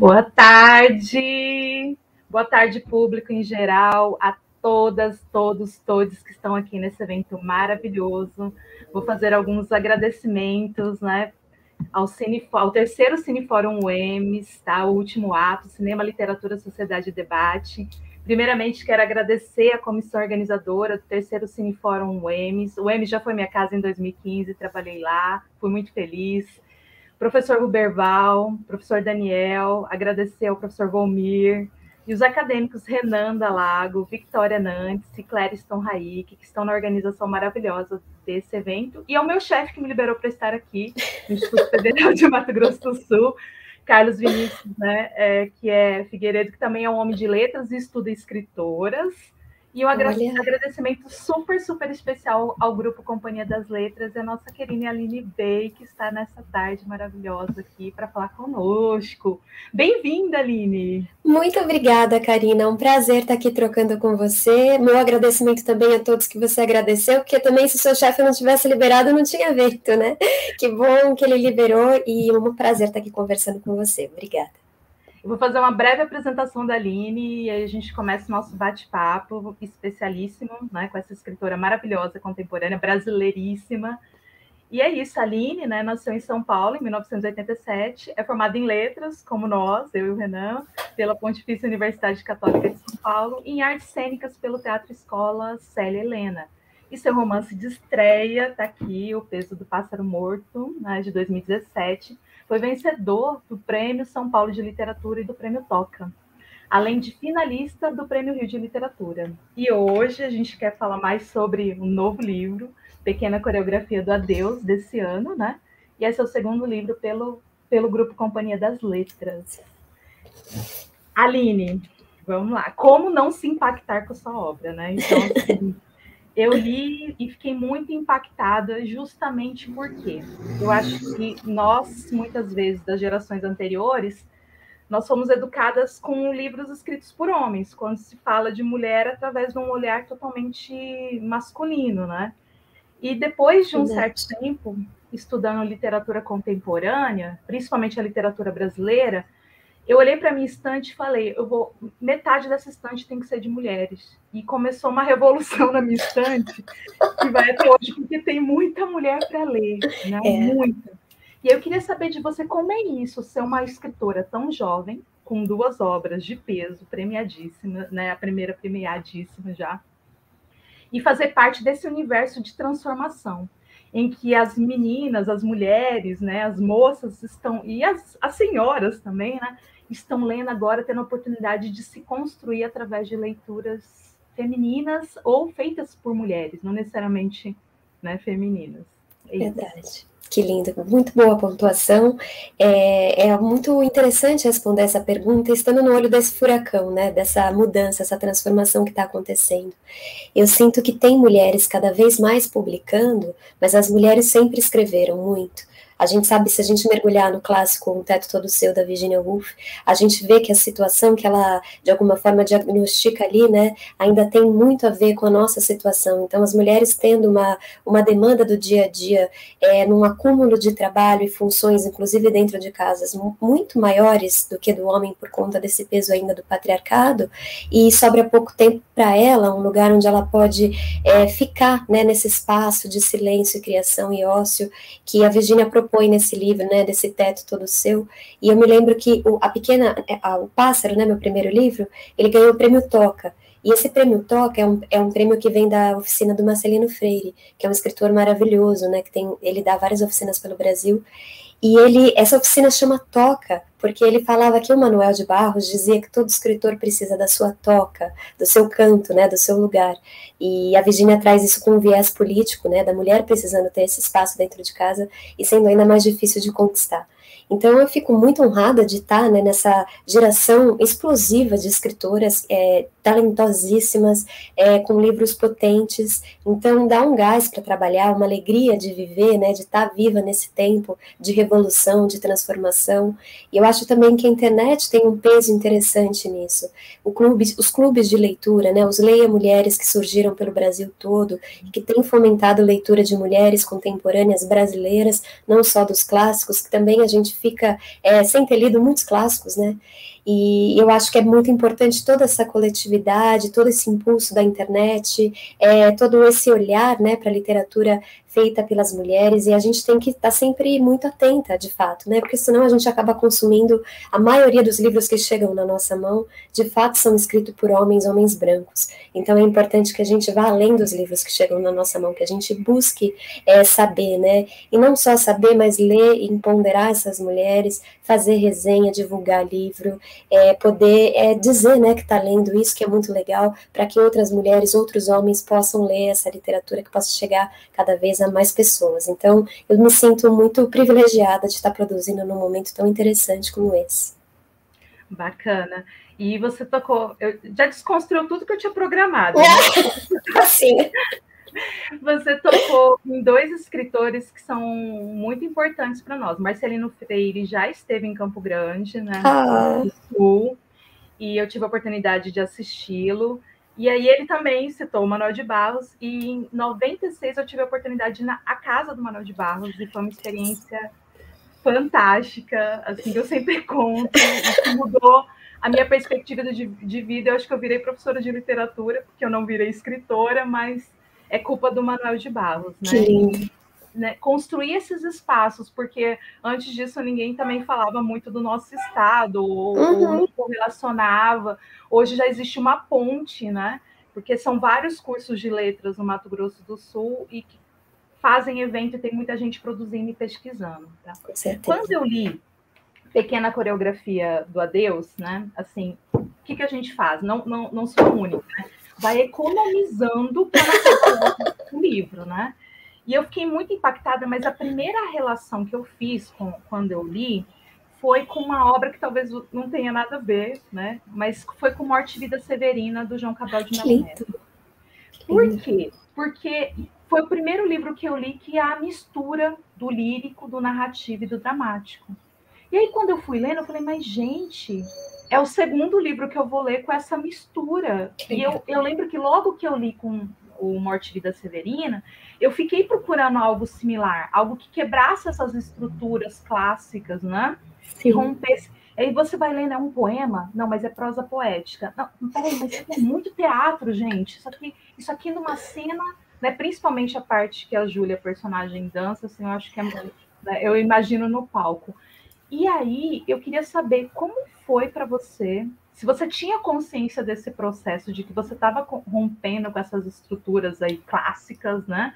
Boa tarde! Boa tarde, público em geral, a todas, todos que estão aqui nesse evento maravilhoso. Vou fazer alguns agradecimentos, né, ao terceiro Cinefórum UEMS, tá? O último ato, Cinema, Literatura, Sociedade e Debate. Primeiramente, quero agradecer a comissão organizadora do terceiro Cinefórum UEMS. O UEMS já foi minha casa em 2015, trabalhei lá, fui muito feliz. Professor Ruberval, professor Daniel, agradecer ao professor Volmir, e os acadêmicos Renan Dalago, Victoria Nantes e Clériston Raik, que estão na organização maravilhosa desse evento, e ao meu chefe que me liberou para estar aqui, no Instituto Federal de Mato Grosso do Sul, Carlos Vinícius, né, que é Figueiredo, que também é um homem de letras e estuda escritoras. E um agradecimento super especial ao Grupo Companhia das Letras e a nossa querida Aline Bey, que está nessa tarde maravilhosa aqui para falar conosco. Bem-vinda, Aline! Muito obrigada, Karina. É um prazer estar aqui trocando com você. Meu agradecimento também a todos que você agradeceu, porque também se o seu chefe não tivesse liberado, não tinha feito, né? Que bom que ele liberou e é um prazer estar aqui conversando com você. Obrigada. Eu vou fazer uma breve apresentação da Aline e aí a gente começa o nosso bate-papo especialíssimo, né, com essa escritora maravilhosa, contemporânea, brasileiríssima. E é isso, a Aline, né, nasceu em São Paulo em 1987, é formada em letras, como nós, eu e o Renan, pela Pontifícia Universidade Católica de São Paulo, e em artes cênicas pelo Teatro Escola Célia Helena. E seu romance de estreia está aqui, O Peso do Pássaro Morto, né, de 2017, foi vencedor do Prêmio São Paulo de Literatura e do Prêmio Toca, além de finalista do Prêmio Rio de Literatura. E hoje a gente quer falar mais sobre um novo livro, Pequena Coreografia do Adeus, desse ano, né? E esse é o segundo livro pelo Grupo Companhia das Letras. Aline, vamos lá. Como não se impactar com a sua obra, né? Então, assim, eu li e fiquei muito impactada justamente porque eu acho que nós, muitas vezes, das gerações anteriores, nós fomos educadas com livros escritos por homens, quando se fala de mulher através de um olhar totalmente masculino, né? E depois de um certo tempo, estudando literatura contemporânea, principalmente a literatura brasileira, eu olhei para a minha estante e falei, metade dessa estante tem que ser de mulheres. E começou uma revolução na minha estante, que vai até hoje, porque tem muita mulher para ler, né? Muita. E eu queria saber de você como é isso, ser uma escritora tão jovem, com 2 obras de peso, premiadíssimas, né? A primeira premiadíssima já, e fazer parte desse universo de transformação, em que as meninas, as mulheres, né, as moças estão, e as senhoras também, né, estão lendo agora, tendo a oportunidade de se construir através de leituras femininas ou feitas por mulheres, não necessariamente, né, femininas. Verdade. Que lindo, muito boa pontuação. É muito interessante responder essa pergunta, estando no olho desse furacão, né, dessa mudança, essa transformação que está acontecendo. Eu sinto que tem mulheres cada vez mais publicando, mas as mulheres sempre escreveram muito. A gente sabe, se a gente mergulhar no clássico Um Teto Todo Seu, da Virginia Woolf, a gente vê que a situação que ela, de alguma forma, diagnostica ali, né, ainda tem muito a ver com a nossa situação. Então, as mulheres tendo uma demanda do dia a dia, num acúmulo de trabalho e funções, inclusive dentro de casas, muito maiores do que do homem, por conta desse peso ainda do patriarcado, e sobra pouco tempo para ela, um lugar onde ela pode ficar, né, nesse espaço de silêncio, criação e ócio, que a Virginia propõe nesse livro, né, desse Teto Todo Seu. E eu me lembro que o Pássaro, né, meu primeiro livro, ele ganhou o prêmio Toca. E esse prêmio Toca é um prêmio que vem da oficina do Marcelino Freire, que é um escritor maravilhoso, né, ele dá várias oficinas pelo Brasil. E essa oficina chama Toca, porque ele falava que o Manuel de Barros dizia que todo escritor precisa da sua toca, do seu canto, né, do seu lugar. E a Virginia traz isso com um viés político, né, da mulher precisando ter esse espaço dentro de casa e sendo ainda mais difícil de conquistar. Então eu fico muito honrada de estar, né, nessa geração explosiva de escritoras, talentosíssimas, com livros potentes. Então, dá um gás para trabalhar, uma alegria de viver, né, de estar viva nesse tempo de revolução, de transformação. E eu acho também que a internet tem um peso interessante nisso. Os clubes de leitura, né, os Leia Mulheres que surgiram pelo Brasil todo, que têm fomentado leitura de mulheres contemporâneas brasileiras, não só dos clássicos, que também a gente fica sem ter lido muitos clássicos, né? E eu acho que é muito importante toda essa coletividade, todo esse impulso da internet, todo esse olhar, né, para a literatura feita pelas mulheres, e a gente tem que estar sempre muito atenta, de fato, né, porque senão a gente acaba consumindo, a maioria dos livros que chegam na nossa mão, de fato são escritos por homens brancos, então é importante que a gente vá além dos livros que chegam na nossa mão, que a gente busque saber, né, e não só saber, mas ler e empoderar essas mulheres, fazer resenha, divulgar livro, poder dizer, né, que está lendo isso, que é muito legal, para que outras mulheres, outros homens possam ler essa literatura, que possa chegar cada vez a mais pessoas. Então, eu me sinto muito privilegiada de estar produzindo num momento tão interessante como esse. Bacana. E você tocou, já desconstruiu tudo que eu tinha programado. Sim. Você tocou em 2 escritores que são muito importantes para nós. Marcelino Freire já esteve em Campo Grande, né, no Sul, e eu tive a oportunidade de assisti-lo. E aí ele também citou o Manuel de Barros, e em 96 eu tive a oportunidade de ir na casa do Manuel de Barros, e foi uma experiência fantástica, assim, que eu sempre conto, e que mudou a minha perspectiva de vida. Eu acho que eu virei professora de literatura, porque eu não virei escritora, mas é culpa do Manuel de Barros, né? Que lindo. Né, construir esses espaços, porque antes disso ninguém também falava muito do nosso estado, ou não correlacionava. Hoje já existe uma ponte, né? Porque são vários cursos de letras no Mato Grosso do Sul e que fazem evento e tem muita gente produzindo e pesquisando. Tá? Quando eu li Pequena Coreografia do Adeus, né? Assim, o que a gente faz? Não sou a única, né? Vai economizando para o livro, né? E eu fiquei muito impactada, mas a primeira relação que eu fiz quando eu li foi com uma obra que talvez não tenha nada a ver, né? Mas foi com Morte e Vida Severina, do João Cabral de Melo Neto. Por quê? Porque foi o primeiro livro que eu li que é a mistura do lírico, do narrativo e do dramático. E aí, quando eu fui lendo, eu falei, mas, gente, é o segundo livro que eu vou ler com essa mistura. E eu lembro que logo que eu li com o Morte e Vida Severina, eu fiquei procurando algo similar, algo que quebrasse essas estruturas clássicas, né? Que rompesse. Aí você vai lendo, é um poema? Não, mas é prosa poética. Não, peraí, mas isso é muito teatro, gente. Isso aqui numa cena, né? Principalmente a parte que a Júlia, personagem, dança, assim, eu acho que eu imagino no palco. E aí, eu queria saber como foi para você, se você tinha consciência desse processo, de que você estava rompendo com essas estruturas aí clássicas, né?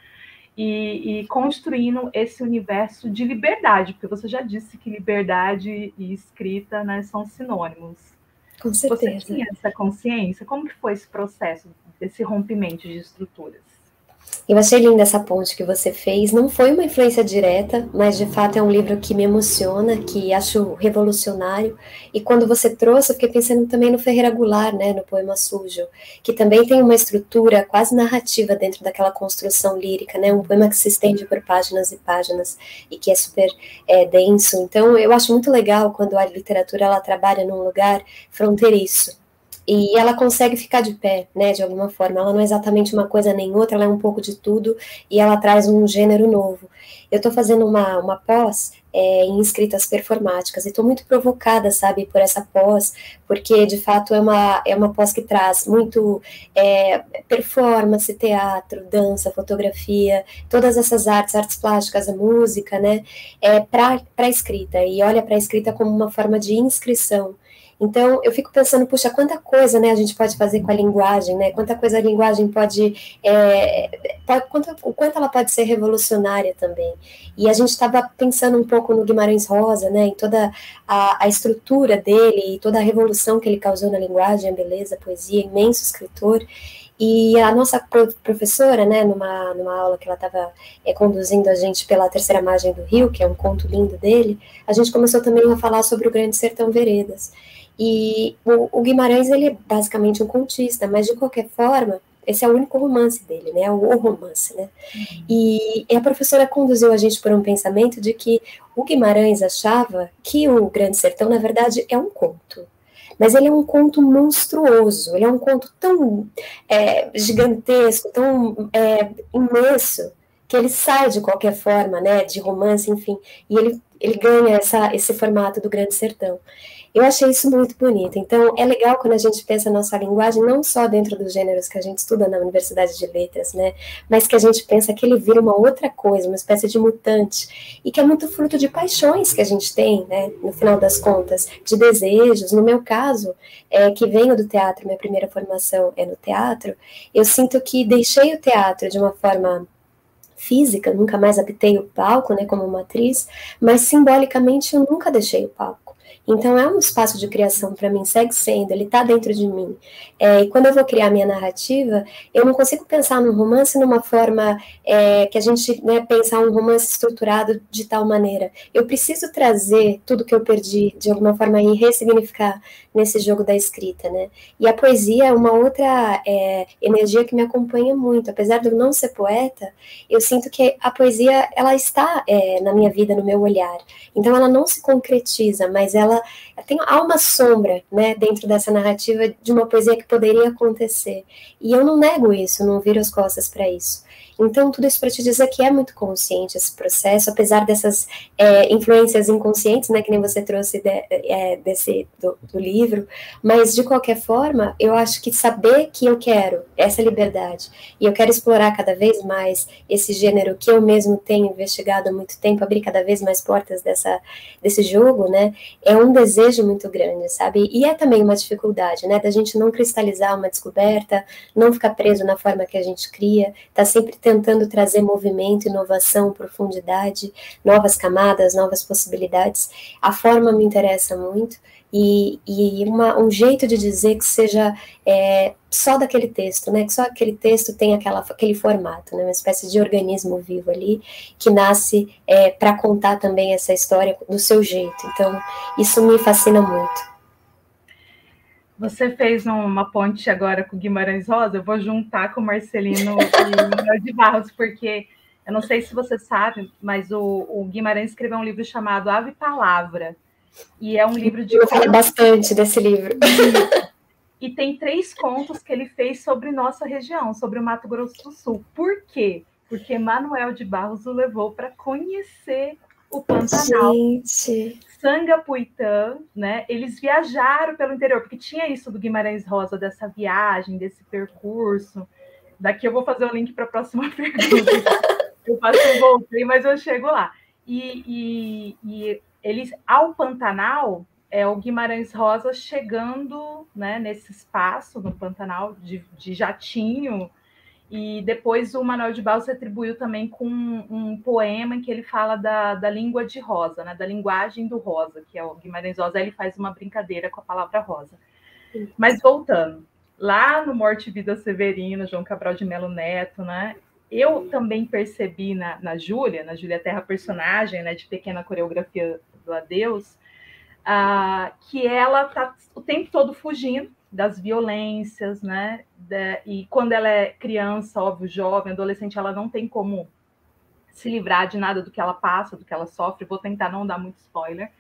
E construindo esse universo de liberdade, porque você já disse que liberdade e escrita, né, são sinônimos. Com certeza. Você tinha essa consciência? Como que foi esse processo, esse rompimento de estruturas? Eu achei linda essa ponte que você fez. Não foi uma influência direta, mas de fato é um livro que me emociona, que acho revolucionário. E quando você trouxe, eu fiquei pensando também no Ferreira Goulart, né, no Poema Sujo, que também tem uma estrutura quase narrativa dentro daquela construção lírica, né, um poema que se estende por páginas e páginas e que é super denso. Então, eu acho muito legal quando a literatura ela trabalha num lugar fronteiriço. E ela consegue ficar de pé, né, de alguma forma. Ela não é exatamente uma coisa nem outra, ela é um pouco de tudo, e ela traz um gênero novo. Eu estou fazendo uma pós em escritas performáticas, e estou muito provocada, sabe, por essa pós, porque, de fato, é uma pós que traz muito performance, teatro, dança, fotografia, todas essas artes plásticas, a música, né, para a escrita, e olha para a escrita como uma forma de inscrição. Então, eu fico pensando, puxa, quanta coisa, né, a gente pode fazer com a linguagem, né, quanta coisa a linguagem o quanto ela pode ser revolucionária também. E a gente estava pensando um pouco no Guimarães Rosa, né, em toda a estrutura dele, e toda a revolução que ele causou na linguagem, a beleza, a poesia, imenso escritor. E a nossa professora, né, numa aula que ela estava conduzindo a gente pela Terceira Margem do Rio, que é um conto lindo dele, a gente começou também a falar sobre o Grande Sertão Veredas. E o Guimarães, ele é basicamente um contista, mas de qualquer forma, esse é o único romance dele, né? O romance, né? E a professora conduziu a gente por um pensamento de que o Guimarães achava que o Grande Sertão, na verdade, é um conto. Mas ele é um conto monstruoso, ele é um conto tão gigantesco, tão imenso, que ele sai de qualquer forma, né, de romance, enfim, e ele ganha esse formato do Grande Sertão. Eu achei isso muito bonito. Então, é legal quando a gente pensa a nossa linguagem, não só dentro dos gêneros que a gente estuda na Universidade de Letras, né, mas que a gente pensa que ele vira uma outra coisa, uma espécie de mutante, e que é muito fruto de paixões que a gente tem, né, no final das contas, de desejos. No meu caso, que venho do teatro, minha primeira formação é no teatro, eu sinto que deixei o teatro de uma forma física, nunca mais habitei o palco, né, como uma atriz, mas simbolicamente eu nunca deixei o palco. Então é um espaço de criação para mim, segue sendo, ele está dentro de mim. E quando eu vou criar minha narrativa, eu não consigo pensar num romance numa forma que a gente, né, pensar um romance estruturado de tal maneira. Eu preciso trazer tudo que eu perdi, de alguma forma, e ressignificar nesse jogo da escrita, né? E a poesia é uma outra energia que me acompanha muito. Apesar de eu não ser poeta, eu sinto que a poesia, ela está na minha vida, no meu olhar. Então ela não se concretiza, mas há uma sombra, né, dentro dessa narrativa de uma poesia que poderia acontecer. E eu não nego isso, não viro as costas para isso. Então, tudo isso para te dizer que é muito consciente esse processo, apesar dessas influências inconscientes, né, que nem você trouxe do livro, mas, de qualquer forma, eu acho que saber que eu quero essa liberdade, e eu quero explorar cada vez mais esse gênero que eu mesmo tenho investigado há muito tempo, abrir cada vez mais portas desse jogo, né, é um desejo muito grande, sabe? E é também uma dificuldade, né, da gente não cristalizar uma descoberta, não ficar preso na forma que a gente cria, tá sempre tentando trazer movimento, inovação, profundidade, novas camadas, novas possibilidades. A forma me interessa muito, e um jeito de dizer que seja só daquele texto, né? Que só aquele texto tem aquele formato, né? Uma espécie de organismo vivo ali, que nasce para contar também essa história do seu jeito. Então, isso me fascina muito. Você fez uma ponte agora com o Guimarães Rosa, eu vou juntar com o Marcelino e o Manuel de Barros, porque eu não sei se você sabe, mas o Guimarães escreveu um livro chamado Ave Palavra, e é um livro de... Eu falei bastante desse livro. E tem 3 contos que ele fez sobre nossa região, sobre o Mato Grosso do Sul. Por quê? Porque Manuel de Barros o levou para conhecer o Pantanal. Gente. Sangapuitã, né? Eles viajaram pelo interior, porque tinha isso do Guimarães Rosa, dessa viagem, desse percurso. Daqui eu vou fazer o link para a próxima pergunta. Eu passo um voltei, mas eu chego lá. E eles, ao Pantanal, o Guimarães Rosa chegando, né, nesse espaço, no Pantanal, de jatinho, e depois o Manuel de Barros atribuiu também com um poema em que ele fala da língua de rosa, né, da linguagem do rosa, que é o Guimarães Rosa. Ele faz uma brincadeira com a palavra rosa. Mas voltando, lá no Morte e Vida Severina, João Cabral de Melo Neto, né, eu também percebi na Júlia Terra, personagem, né, de Pequena Coreografia do Adeus, que ela está o tempo todo fugindo das violências, né? E quando ela é criança, óbvio, jovem, adolescente, ela não tem como se livrar de nada do que ela passa, do que ela sofre. Vou tentar não dar muito spoiler.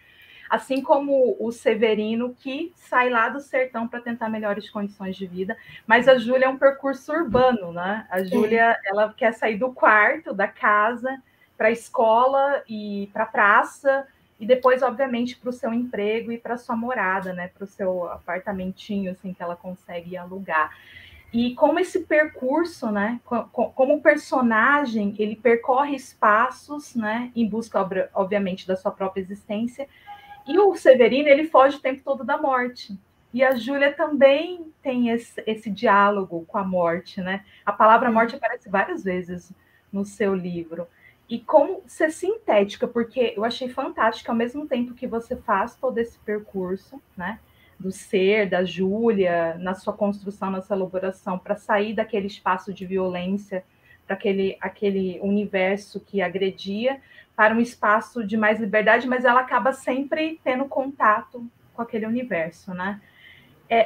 Assim como o Severino, que sai lá do sertão para tentar melhores condições de vida. Mas a Júlia é um percurso urbano, né? A Júlia, ela quer sair do quarto, da casa, para a escola e para a praça, e depois, obviamente, para o seu emprego e para a sua morada, né? Para o seu apartamentinho, assim, que ela consegue alugar. E como esse percurso, né? Como o personagem, ele percorre espaços, né? Em busca, obviamente, da sua própria existência. E o Severino, ele foge o tempo todo da morte. E a Júlia também tem esse diálogo com a morte, né? A palavra morte aparece várias vezes no seu livro. E como ser sintética, porque eu achei fantástico, ao mesmo tempo que você faz todo esse percurso, né? Do ser, da Júlia, na sua construção, na sua elaboração, para sair daquele espaço de violência, para aquele universo que agredia, para um espaço de mais liberdade, mas ela acaba sempre tendo contato com aquele universo, né?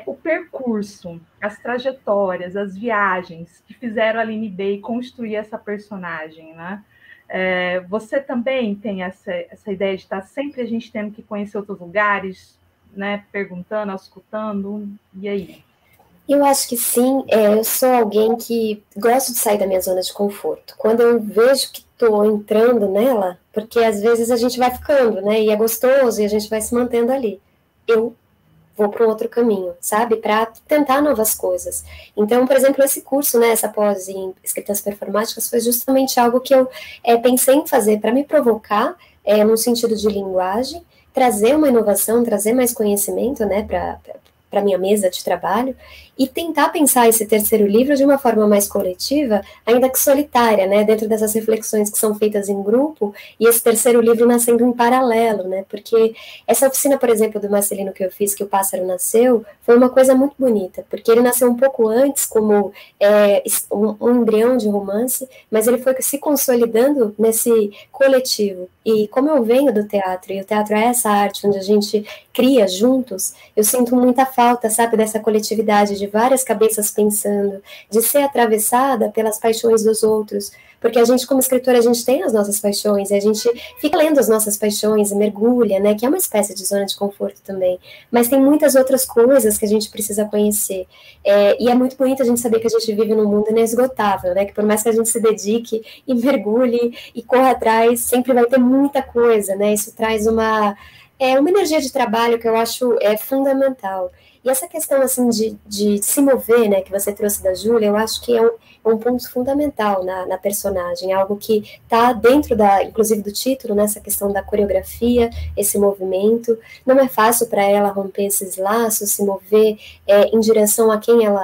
O percurso, as trajetórias, as viagens que fizeram a Aline Bay construir essa personagem, né? Você também tem essa ideia de estar sempre a gente tendo que conhecer outros lugares, né? Perguntando, escutando, e aí? Eu acho que sim, eu sou alguém que gosto de sair da minha zona de conforto. Quando eu vejo que estou entrando nela, porque às vezes a gente vai ficando, né? E é gostoso e a gente vai se mantendo ali. Eu vou para um outro caminho, sabe? Para tentar novas coisas. Então, por exemplo, esse curso, né, essa pós em escritas performáticas, foi justamente algo que eu pensei em fazer para me provocar, no sentido de linguagem, trazer uma inovação, trazer mais conhecimento, né, para minha mesa de trabalho, e tentar pensar esse terceiro livro de uma forma mais coletiva, ainda que solitária, né, dentro dessas reflexões que são feitas em grupo, e esse terceiro livro nascendo em paralelo, né, porque essa oficina, por exemplo, do Marcelino que eu fiz, que o pássaro nasceu, foi uma coisa muito bonita, porque ele nasceu um pouco antes como um embrião de romance, mas ele foi se consolidando nesse coletivo. E como eu venho do teatro, e o teatro é essa arte onde a gente cria juntos, eu sinto muita falta, sabe, dessa coletividade, de várias cabeças pensando, de ser atravessada pelas paixões dos outros, porque a gente, como escritora, a gente tem as nossas paixões, e a gente fica lendo as nossas paixões e mergulha, né, que é uma espécie de zona de conforto também, mas tem muitas outras coisas que a gente precisa conhecer, e é muito bonito a gente saber que a gente vive num mundo inesgotável, né, que por mais que a gente se dedique e mergulhe e corra atrás, sempre vai ter muita coisa, né, isso traz uma energia de trabalho que eu acho fundamental. E essa questão assim de se mover, né, que você trouxe da Júlia, eu acho que é um ponto fundamental na personagem, algo que está dentro inclusive do título, nessa questão da coreografia, esse movimento. Não é fácil para ela romper esses laços, se mover em direção a quem ela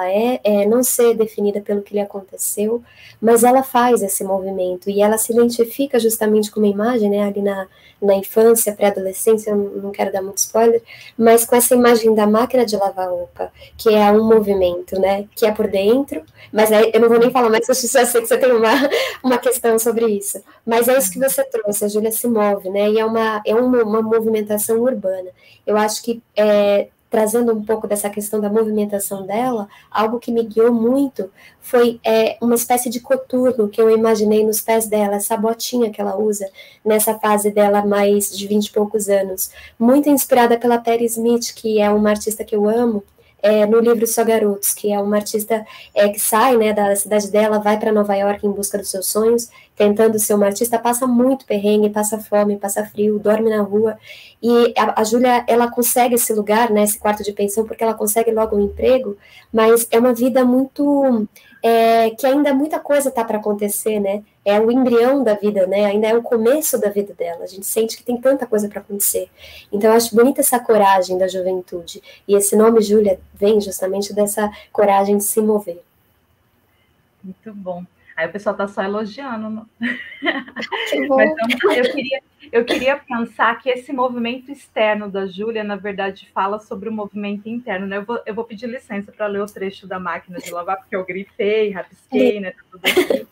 não ser definida pelo que lhe aconteceu, mas ela faz esse movimento e ela se identifica justamente com uma imagem, né, ali na infância, pré-adolescência, eu não quero dar muito spoiler, mas com essa imagem da máquina de lavar roupa, que é um movimento, né, que é por dentro, mas eu não vou nem falar mais, eu já sei que você tem uma questão sobre isso, mas é isso que você trouxe, a Júlia se move, né, e é uma movimentação urbana. Eu acho que trazendo um pouco dessa questão da movimentação dela, algo que me guiou muito foi uma espécie de coturno que eu imaginei nos pés dela, essa botinha que ela usa nessa fase dela mais de 20 e poucos anos, muito inspirada pela Patti Smith, que é uma artista que eu amo, no livro Só Garotos, que é uma artista que sai, né, da cidade dela, vai para Nova York em busca dos seus sonhos, tentando ser uma artista, passa muito perrengue, passa fome, passa frio, dorme na rua, e a Júlia, ela consegue esse lugar, né, esse quarto de pensão, porque ela consegue logo um emprego, mas é uma vida muito... que ainda muita coisa está para acontecer, né? É o embrião da vida, né? Ainda é o começo da vida dela. A gente sente que tem tanta coisa para acontecer. Então, eu acho bonita essa coragem da juventude. E esse nome, Júlia, vem justamente dessa coragem de se mover. Muito bom. Aí o pessoal está só elogiando. Que bom. Mas eu queria pensar que esse movimento externo da Júlia, na verdade, fala sobre o movimento interno, né? Eu vou pedir licença para ler o trecho da máquina de lavar, porque eu grifei, rabisquei, né? Tudo aqui.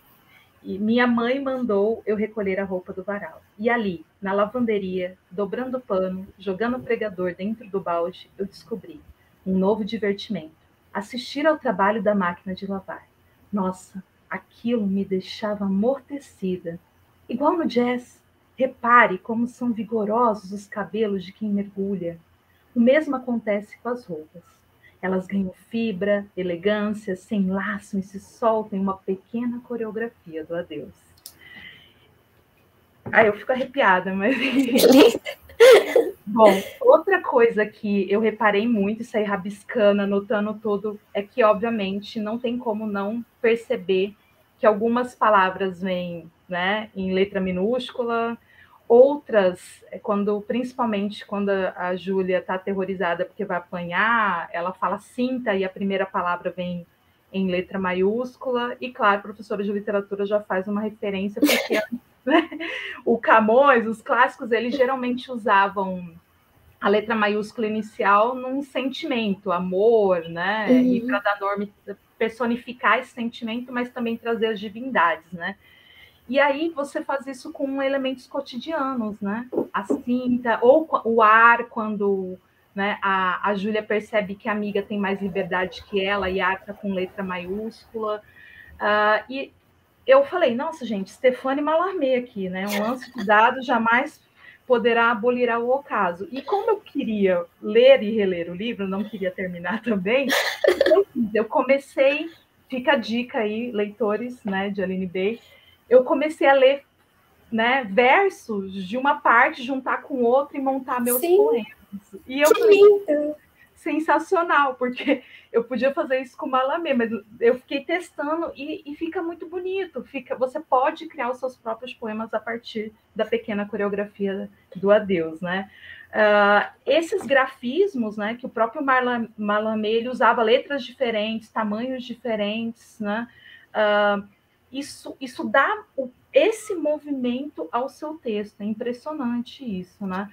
E minha mãe mandou eu recolher a roupa do varal. E ali, na lavanderia, dobrando o pano, jogando o pregador dentro do balde, eu descobri um novo divertimento: assistir ao trabalho da máquina de lavar. Nossa, aquilo me deixava amortecida. Igual no jazz. Repare como são vigorosos os cabelos de quem mergulha. O mesmo acontece com as roupas. Elas ganham fibra, elegância, se enlaçam e se soltam em uma pequena coreografia do adeus. Eu fico arrepiada, mas... Bom, outra coisa que eu reparei muito, saí rabiscando, anotando tudo, é que, obviamente, não tem como não perceber que algumas palavras vêm, né, em letra minúscula, outras, principalmente quando a Júlia está aterrorizada porque vai apanhar, ela fala cinta e a primeira palavra vem em letra maiúscula, e claro, a professora de literatura já faz uma referência, porque o Camões, os clássicos, eles geralmente usavam a letra maiúscula inicial num sentimento, amor, né? Uhum. E para dar nome, personificar esse sentimento, mas também trazer as divindades, né? E aí você faz isso com elementos cotidianos, né? A cinta, ou o ar, quando né? A Júlia percebe que a amiga tem mais liberdade que ela e arca com letra maiúscula. E eu falei, nossa, gente, Stefane Mallarmé aqui, né? Um lance de dados jamais poderá abolir o ocaso. E como eu queria ler e reler o livro, não queria terminar também, eu comecei, fica a dica aí, leitores, né, de Aline Bay, eu comecei a ler, né, versos de uma parte, juntar com outra e montar meus poemas. E eu falei, lindo! Sensacional, porque eu podia fazer isso com Mallarmé, mas eu fiquei testando e fica muito bonito. Você pode criar os seus próprios poemas a partir da pequena coreografia do Adeus, né? Esses grafismos, né, que o próprio Mallarmé ele usava letras diferentes, tamanhos diferentes, né? Isso dá esse movimento ao seu texto. É impressionante isso, né?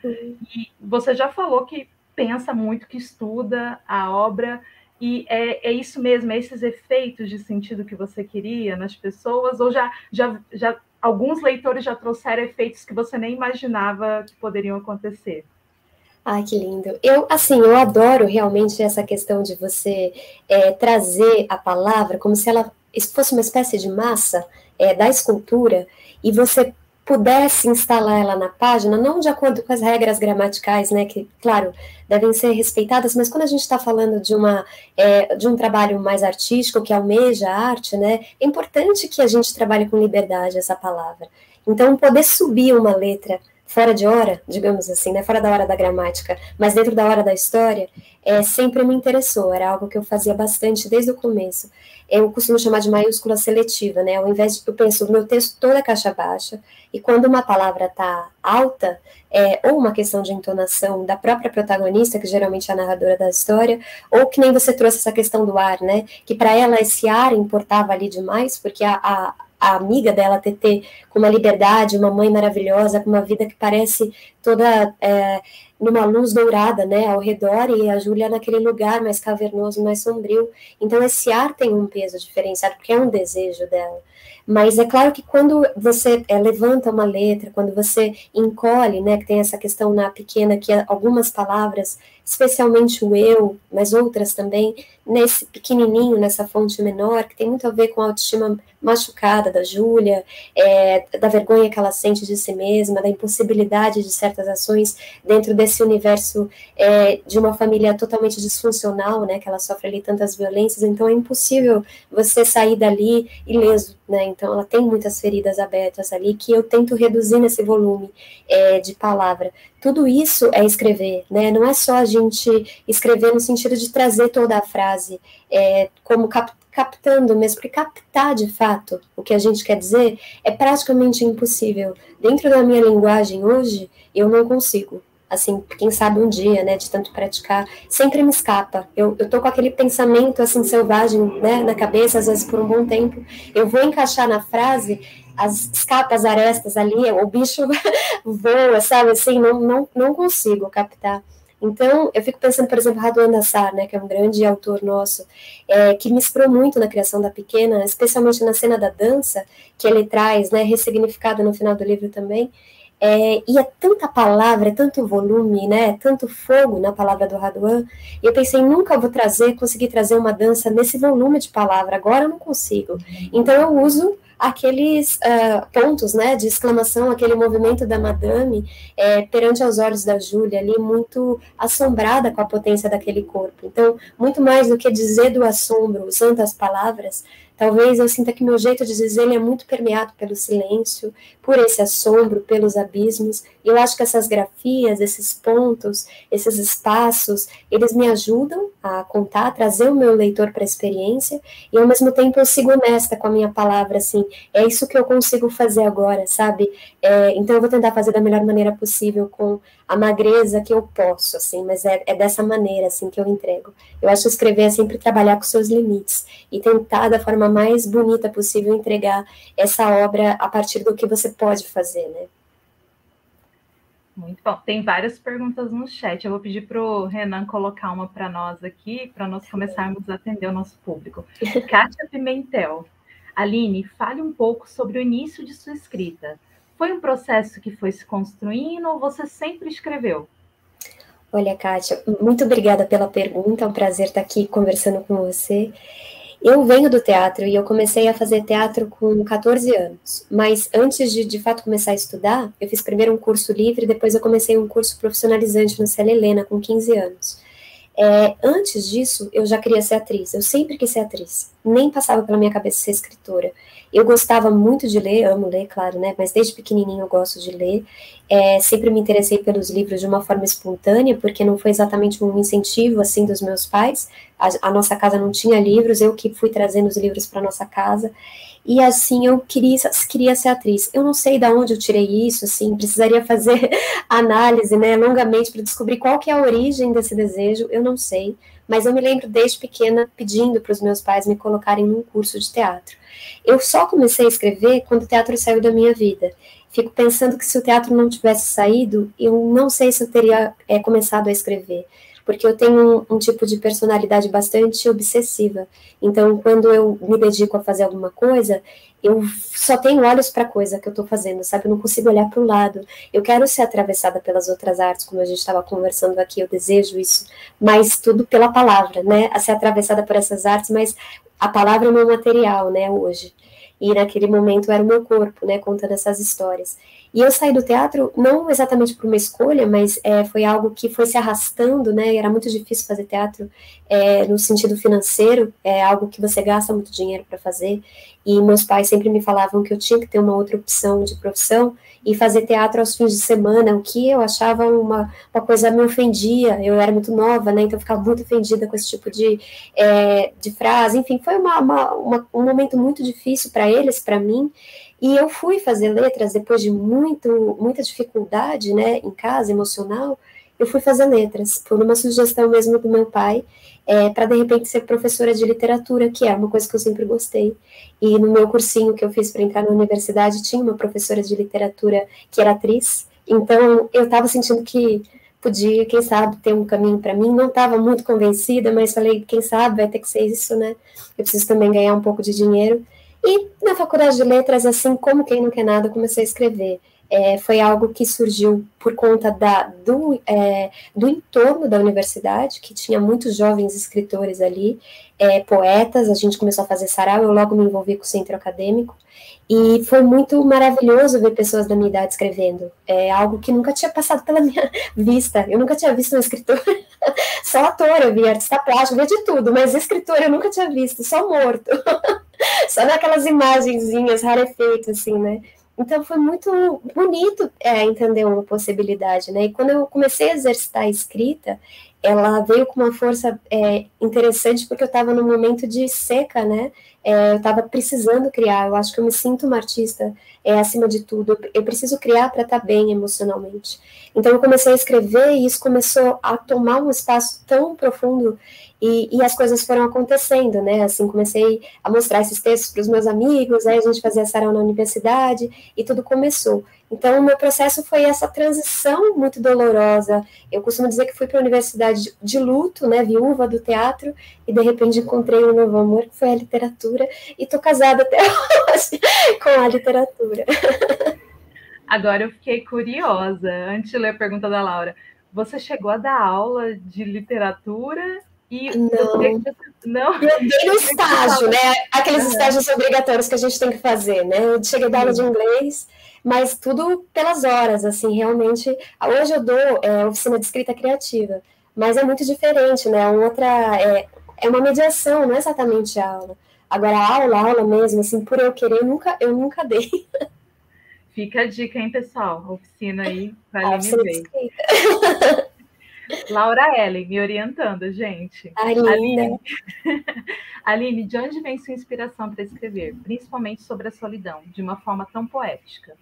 E você já falou que pensa muito, que estuda a obra, e é isso mesmo, é esses efeitos de sentido que você queria nas pessoas, ou já alguns leitores já trouxeram efeitos que você nem imaginava que poderiam acontecer? Ai, que lindo. Eu adoro realmente essa questão de você trazer a palavra como se ela fosse uma espécie de massa da escultura, e você pudesse instalar ela na página, não de acordo com as regras gramaticais, né, que, claro, devem ser respeitadas, mas quando a gente está falando de um trabalho mais artístico, que almeja a arte, né, é importante que a gente trabalhe com liberdade essa palavra. Então, poder subir uma letra fora de hora, digamos assim, né, fora da hora da gramática, mas dentro da hora da história, sempre me interessou, era algo que eu fazia bastante desde o começo. Eu costumo chamar de maiúscula seletiva, né, ao invés de, eu penso, o meu texto todo é caixa baixa, e quando uma palavra está alta, ou uma questão de entonação da própria protagonista, que geralmente é a narradora da história, ou que nem você trouxe essa questão do ar, né, que para ela esse ar importava ali demais, porque a amiga dela, TT, com uma liberdade, uma mãe maravilhosa, com uma vida que parece toda numa luz dourada, né, ao redor, e a Júlia naquele lugar mais cavernoso, mais sombrio. Então esse ar tem um peso diferenciado, porque é um desejo dela. Mas é claro que quando você levanta uma letra, quando você encolhe, né, que tem essa questão na pequena, que algumas palavras, especialmente o eu, mas outras também, nesse pequenininho, nessa fonte menor, que tem muito a ver com a autoestima machucada da Júlia, da vergonha que ela sente de si mesma, da impossibilidade de certas ações dentro desse universo de uma família totalmente disfuncional, né, que ela sofre ali tantas violências, então é impossível você sair dali ileso, né, então ela tem muitas feridas abertas ali, que eu tento reduzir nesse volume de palavra. Tudo isso é escrever, né, não é só a gente escrever no sentido de trazer toda a frase como captando mesmo, porque captar de fato o que a gente quer dizer é praticamente impossível. Dentro da minha linguagem hoje, eu não consigo. Assim, quem sabe um dia, né, de tanto praticar, sempre me escapa. Eu tô com aquele pensamento, assim, selvagem, né, na cabeça, às vezes por um bom tempo. Eu vou encaixar na frase, escapa as arestas ali, o bicho voa, sabe, assim, não consigo captar. Então, eu fico pensando, por exemplo, Raduan Nassar, né, que é um grande autor nosso, que me inspirou muito na criação da pequena, especialmente na cena da dança, que ele traz, né, ressignificada no final do livro também, e é tanta palavra, é tanto volume, né, tanto fogo na palavra do Raduan, e eu pensei, nunca vou conseguir trazer uma dança nesse volume de palavra, agora eu não consigo. Então eu uso aqueles pontos, né, de exclamação, aquele movimento da madame perante aos olhos da Júlia ali, muito assombrada com a potência daquele corpo. Então, muito mais do que dizer do assombro, usando as palavras, talvez eu sinta que meu jeito de dizer ele é muito permeado pelo silêncio, por esse assombro, pelos abismos, e eu acho que essas grafias, esses pontos, esses espaços, eles me ajudam a contar, a trazer o meu leitor para a experiência, e ao mesmo tempo eu sigo honesta com a minha palavra, assim, é isso que eu consigo fazer agora, sabe? Então eu vou tentar fazer da melhor maneira possível, com a magreza que eu posso, assim, mas é dessa maneira, assim, que eu entrego. Eu acho que escrever é sempre trabalhar com seus limites, e tentar da forma mais bonita possível entregar essa obra a partir do que você pode fazer, né? Muito bom. Tem várias perguntas no chat. Eu vou pedir para o Renan colocar uma para nós aqui, para nós começarmos a atender o nosso público. Kátia Pimentel. Aline, fale um pouco sobre o início de sua escrita. Foi um processo que foi se construindo ou você sempre escreveu? Olha, Kátia, muito obrigada pela pergunta, é um prazer estar aqui conversando com você. Eu venho do teatro e eu comecei a fazer teatro com 14 anos, mas antes de fato começar a estudar, eu fiz primeiro um curso livre, depois eu comecei um curso profissionalizante no Célia Helena com 15 anos. Antes disso, eu já queria ser atriz, eu sempre quis ser atriz, nem passava pela minha cabeça ser escritora. Eu gostava muito de ler, amo ler, claro, né, mas desde pequenininho eu gosto de ler, sempre me interessei pelos livros de uma forma espontânea, porque não foi exatamente um incentivo, assim, dos meus pais, a nossa casa não tinha livros, eu que fui trazendo os livros para nossa casa, e assim, eu queria ser atriz. Eu não sei de onde eu tirei isso, assim, precisaria fazer análise, né, longamente para descobrir qual que é a origem desse desejo, eu não sei, mas eu me lembro desde pequena pedindo para os meus pais me colocarem num curso de teatro. Eu só comecei a escrever quando o teatro saiu da minha vida. Fico pensando que se o teatro não tivesse saído, eu não sei se eu teria começado a escrever, porque eu tenho um tipo de personalidade bastante obsessiva. Então, quando eu me dedico a fazer alguma coisa, eu só tenho olhos para a coisa que eu estou fazendo, sabe? Eu não consigo olhar para o lado. Eu quero ser atravessada pelas outras artes, como a gente estava conversando aqui, eu desejo isso, mas tudo pela palavra, né? A ser atravessada por essas artes, mas a palavra é o meu material, né, hoje. E naquele momento era o meu corpo, né, contando essas histórias. E eu saí do teatro não exatamente por uma escolha, mas foi algo que foi se arrastando, né? Era muito difícil fazer teatro no sentido financeiro, é algo que você gasta muito dinheiro para fazer. E meus pais sempre me falavam que eu tinha que ter uma outra opção de profissão e fazer teatro aos fins de semana, o que eu achava uma coisa me ofendia. Eu era muito nova, né? Então eu ficava muito ofendida com esse tipo de frase. Enfim, foi um momento muito difícil para eles, para mim. E eu fui fazer letras depois de muita dificuldade, né, em casa, emocional. Eu fui fazer letras, por uma sugestão mesmo do meu pai, para de repente ser professora de literatura, que é uma coisa que eu sempre gostei. E no meu cursinho que eu fiz para entrar na universidade, tinha uma professora de literatura que era atriz, então eu estava sentindo que podia, quem sabe, ter um caminho para mim. Não estava muito convencida, mas falei, quem sabe vai ter que ser isso, né? Eu preciso também ganhar um pouco de dinheiro. E na faculdade de letras, assim como quem não quer nada, comecei a escrever. Foi algo que surgiu por conta do entorno da universidade, que tinha muitos jovens escritores ali, poetas. A gente começou a fazer sarau, eu logo me envolvi com o centro acadêmico, e foi muito maravilhoso ver pessoas da minha idade escrevendo. É algo que nunca tinha passado pela minha vista. Eu nunca tinha visto um escritor, só ator, eu vi artista plástico, eu vi de tudo, mas escritor eu nunca tinha visto, só morto. Só naquelas imagenzinhas rarefeitas, assim, né? Então foi muito bonito entender uma possibilidade, né? E quando eu comecei a exercitar a escrita, ela veio com uma força interessante, porque eu estava num momento de seca, né? Eu estava precisando criar. Eu acho que eu me sinto uma artista acima de tudo. Eu preciso criar para estar bem emocionalmente. Então eu comecei a escrever e isso começou a tomar um espaço tão profundo. E as coisas foram acontecendo, né? Assim, comecei a mostrar esses textos para os meus amigos, aí a gente fazia sarau na universidade e tudo começou. Então, o meu processo foi essa transição muito dolorosa. Eu costumo dizer que fui para a universidade de luto, né, viúva do teatro, e de repente encontrei um novo amor, que foi a literatura, e estou casada até hoje com a literatura. Agora eu fiquei curiosa, antes de ler a pergunta da Laura. Você chegou a dar aula de literatura? E não. Eu dei no estágio, né? Aqueles estágios obrigatórios que a gente tem que fazer, né? Eu cheguei a dar aula de inglês, mas tudo pelas horas, assim, realmente. Hoje eu dou oficina de escrita criativa, mas é muito diferente, né? É uma mediação, não é exatamente aula. Agora, aula mesmo, assim, por eu querer, eu nunca dei. Fica a dica, hein, pessoal? Oficina aí, para Aline ver. Laura Ellen, me orientando, gente. Aline, de onde vem sua inspiração para escrever, principalmente sobre a solidão, de uma forma tão poética?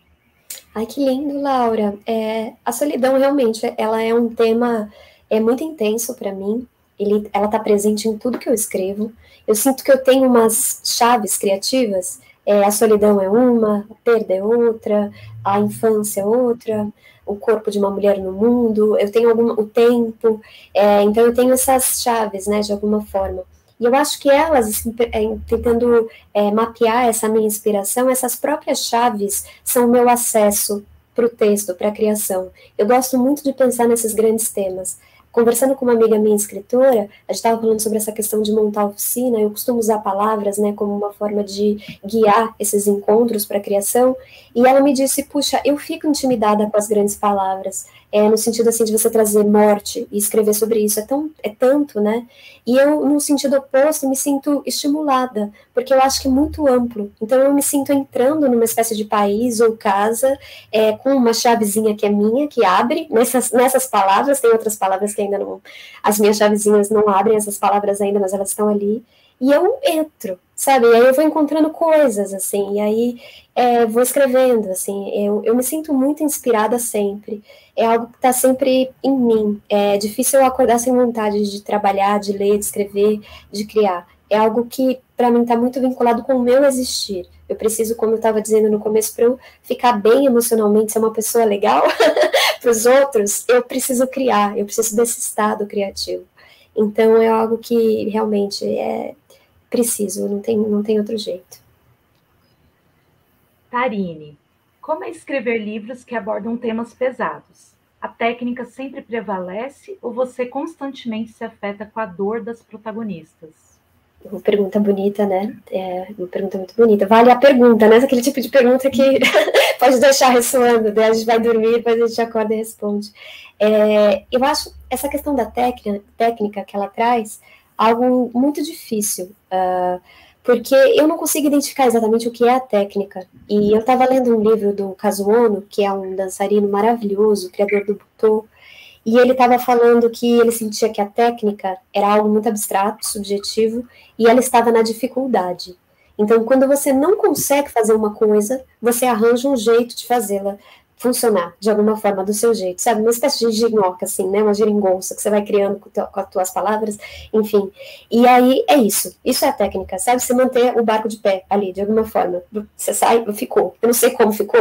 Ai, que lindo, Laura. A solidão, realmente, ela é um tema muito intenso para mim. Ela está presente em tudo que eu escrevo. Eu sinto que eu tenho umas chaves criativas. A solidão é uma, a perda é outra, a infância é outra, o corpo de uma mulher no mundo, eu tenho o tempo, então eu tenho essas chaves, né, de alguma forma. E eu acho que elas, assim, tentando mapear essa minha inspiração, essas próprias chaves são o meu acesso para o texto, para a criação. Eu gosto muito de pensar nesses grandes temas. conversando com uma amiga minha escritora, a gente estava falando sobre essa questão de montar a oficina, eu costumo usar palavras, né, como uma forma de guiar esses encontros para a criação, e ela me disse, puxa, eu fico intimidada com as grandes palavras, no sentido assim de você trazer morte e escrever sobre isso, é tanto, né? E eu, no sentido oposto, me sinto estimulada, porque eu acho que é muito amplo. Então eu me sinto entrando numa espécie de país ou casa, com uma chavezinha que é minha, que abre nessas palavras, tem outras palavras que ainda não, as minhas chavezinhas não abrem essas palavras ainda, mas elas estão ali, e eu entro, sabe? E aí eu vou encontrando coisas, assim, e aí vou escrevendo, assim, eu me sinto muito inspirada sempre, é algo que está sempre em mim, é difícil eu acordar sem vontade de trabalhar, de ler, de escrever, de criar, é algo que para mim está muito vinculado com o meu existir, eu preciso, como eu estava dizendo no começo, para eu ficar bem emocionalmente, ser uma pessoa legal para os outros, eu preciso criar, eu preciso desse estado criativo, então é algo que realmente preciso, não tem outro jeito. Tarine, como é escrever livros que abordam temas pesados? A técnica sempre prevalece ou você constantemente se afeta com a dor das protagonistas? Uma pergunta bonita, né? Uma pergunta muito bonita. Vale a pergunta, né? Aquele tipo de pergunta que pode deixar ressoando, né? A gente vai dormir, depois a gente acorda e responde. Eu acho essa questão da técnica que ela traz algo muito difícil, porque eu não consigo identificar exatamente o que é a técnica. E eu estava lendo um livro do Kazuo Ono, que é um dançarino maravilhoso, criador do Butô, e ele estava falando que ele sentia que a técnica era algo muito abstrato, subjetivo, e ela estava na dificuldade. Então, quando você não consegue fazer uma coisa, você arranja um jeito de fazê-la funcionar de alguma forma do seu jeito, sabe? Uma espécie de ginoca, assim, né? Uma geringonça que você vai criando com as tuas palavras, enfim. E aí é isso. Isso é a técnica, sabe? Você manter o barco de pé ali, de alguma forma. Você sai, ficou. Eu não sei como ficou,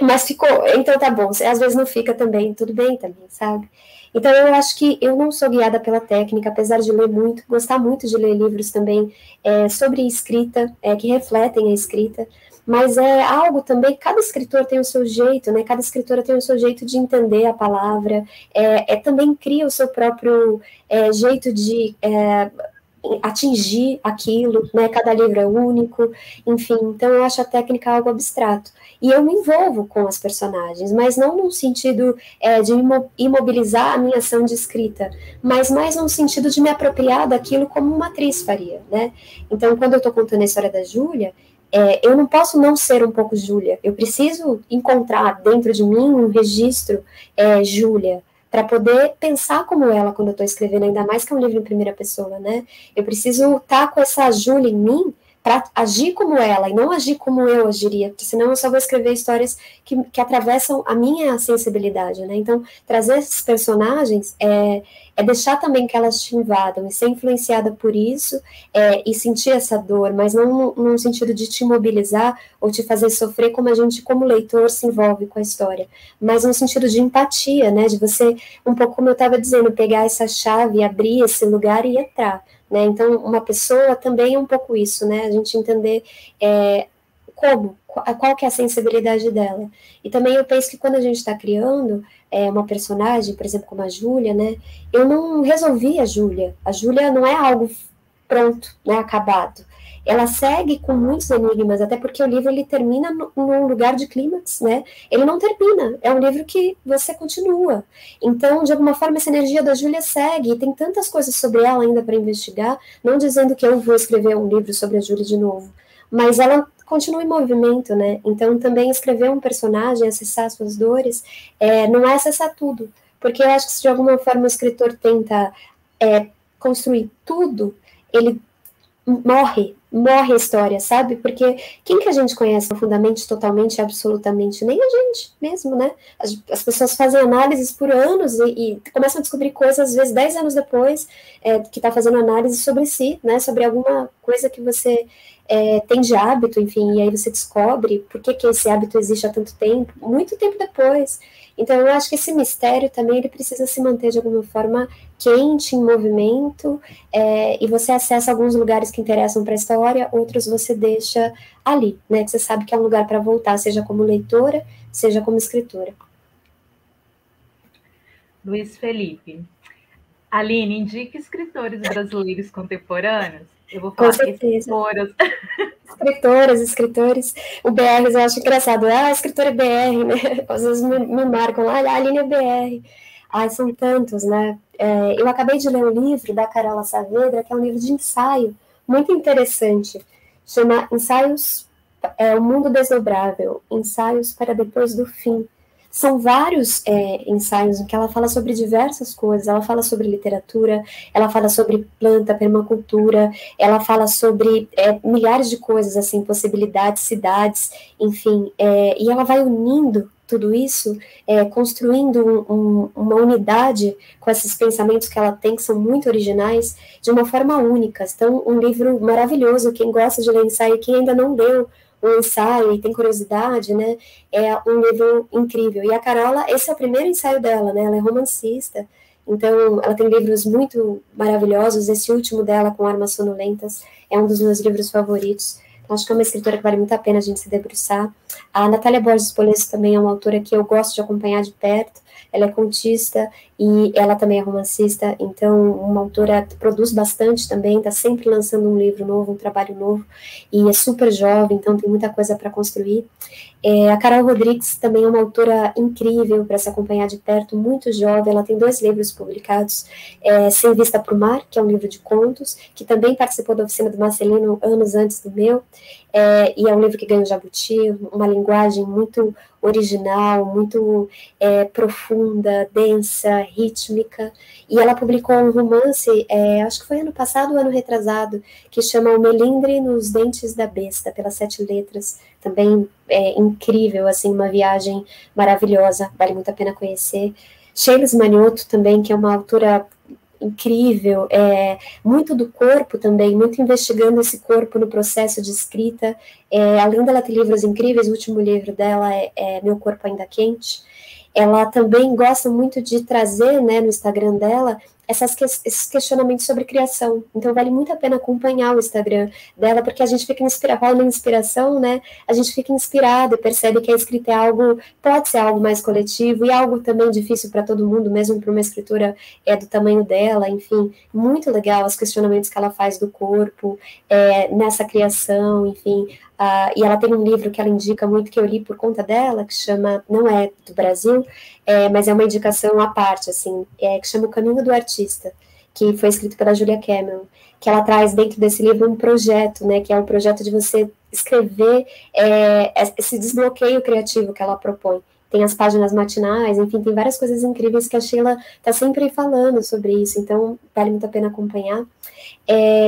mas ficou. Então tá bom. Às vezes não fica também, tudo bem também, sabe? Então eu acho que eu não sou guiada pela técnica, apesar de ler muito, gostar muito de ler livros também sobre escrita, que refletem a escrita, mas é algo também, cada escritor tem o seu jeito, né? Cada escritora tem o seu jeito de entender a palavra, também cria o seu próprio jeito de atingir aquilo, né? Cada livro é único, enfim, então eu acho a técnica algo abstrato. E eu me envolvo com as personagens, mas não no sentido de imobilizar a minha ação de escrita, mas mais no sentido de me apropriar daquilo como uma atriz faria, né? Então, quando eu estou contando a história da Júlia, eu não posso não ser um pouco Júlia, eu preciso encontrar dentro de mim um registro Júlia, para poder pensar como ela quando eu estou escrevendo, ainda mais que é um livro em primeira pessoa, né? Eu preciso estar com essa Júlia em mim para agir como ela e não agir como eu agiria, porque senão eu só vou escrever histórias que atravessam a minha sensibilidade, né? Então, trazer esses personagens é deixar também que elas te invadam e ser influenciada por isso e sentir essa dor, mas não num sentido de te mobilizar ou te fazer sofrer como a gente, como leitor, se envolve com a história, mas no sentido de empatia, né? De você, um pouco como eu estava dizendo, pegar essa chave, abrir esse lugar e entrar. Né? Então, uma pessoa também é um pouco isso, né? A gente entender qual que é a sensibilidade dela. E também eu penso que quando a gente está criando uma personagem, por exemplo, como a Júlia, né? Eu não resolvi a Júlia. A Júlia não é algo pronto, né? Acabado. Ela segue com muitos enigmas, até porque o livro ele termina num lugar de clímax, né? Ele não termina, é um livro que você continua. Então, de alguma forma, essa energia da Júlia segue, e tem tantas coisas sobre ela ainda para investigar, não dizendo que eu vou escrever um livro sobre a Júlia de novo, mas ela continua em movimento, né? Então, também escrever um personagem, acessar suas dores, não é acessar tudo, porque eu acho que se de alguma forma o escritor tenta construir tudo, ele morre a história, sabe? Porque quem que a gente conhece profundamente, totalmente, absolutamente? Nem a gente mesmo, né? As pessoas fazem análises por anos e começam a descobrir coisas, às vezes 10 anos depois, que está fazendo análise sobre si, né? Sobre alguma coisa que você tem de hábito, enfim, e aí você descobre por que esse hábito existe há tanto tempo, muito tempo depois. Então, eu acho que esse mistério também ele precisa se manter de alguma forma quente, em movimento, e você acessa alguns lugares que interessam para a história, outros você deixa ali, né? Que você sabe que é um lugar para voltar, seja como leitora, seja como escritora. Luiz Felipe, Aline, indique escritores brasileiros contemporâneos. Eu vou Com falar certeza. escritoras. Escritoras, escritores. O BR eu acho engraçado. Ah, escritora é BR, né? Às vezes me marcam. Ah, a Aline é BR. Ai, são tantos, né? Eu acabei de ler um livro da Carola Saavedra, que é um livro de ensaio, muito interessante. Chama Ensaios, O Mundo Desdobrável, Ensaios para Depois do Fim. São vários ensaios em que ela fala sobre diversas coisas. Ela fala sobre literatura, ela fala sobre planta, permacultura, ela fala sobre milhares de coisas, assim, possibilidades, cidades, enfim, e ela vai unindo tudo isso, construindo uma unidade com esses pensamentos que ela tem, que são muito originais, de uma forma única. Então, um livro maravilhoso, quem gosta de ler ensaio, quem ainda não leu um ensaio e tem curiosidade, né, é um livro incrível. E a Carola, esse é o primeiro ensaio dela, né, ela é romancista, então ela tem livros muito maravilhosos. Esse último dela, Com Armas Sonolentas, é um dos meus livros favoritos. Acho que é uma escritora que vale muito a pena a gente se debruçar. A Natália Borges Polesso também é uma autora que eu gosto de acompanhar de perto. Ela é contista e ela também é romancista, então uma autora que produz bastante também, está sempre lançando um livro novo, um trabalho novo, e é super jovem, então tem muita coisa para construir. A Carol Rodrigues também é uma autora incrível para se acompanhar de perto, muito jovem. Ela tem 2 livros publicados, Sem Vista para o Mar, que é um livro de contos, que também participou da oficina do Marcelino anos antes do meu, e é um livro que ganhou Jabuti, uma linguagem muito original, muito profunda, densa, rítmica, e ela publicou um romance, acho que foi ano passado ou ano retrasado, que chama O Melindre nos Dentes da Besta, pelas 7 letras, também incrível, assim, uma viagem maravilhosa, vale muito a pena conhecer. Sheila Manioto também, que é uma autora incrível, muito do corpo também, muito investigando esse corpo no processo de escrita, além dela ter livros incríveis, o último livro dela é Meu Corpo Ainda Quente. Ela também gosta muito de trazer, né, no Instagram dela, esses questionamentos sobre criação. Então vale muito a pena acompanhar o Instagram dela, porque a gente fica inspirado, falando em inspiração, né? A gente fica inspirado e percebe que a escrita é algo, pode ser algo mais coletivo e algo também difícil para todo mundo, mesmo para uma escritora do tamanho dela, enfim, muito legal os questionamentos que ela faz do corpo, nessa criação, enfim. E ela tem um livro que ela indica muito, que eu li por conta dela, que chama, não é do Brasil, mas é uma indicação à parte, assim, que chama O Caminho do Artista, que foi escrito pela Julia Cameron, que ela traz dentro desse livro um projeto, né, que é um projeto de você escrever esse desbloqueio criativo que ela propõe. Tem as páginas matinais, enfim, tem várias coisas incríveis que a Sheila está sempre falando sobre isso, então vale muito a pena acompanhar.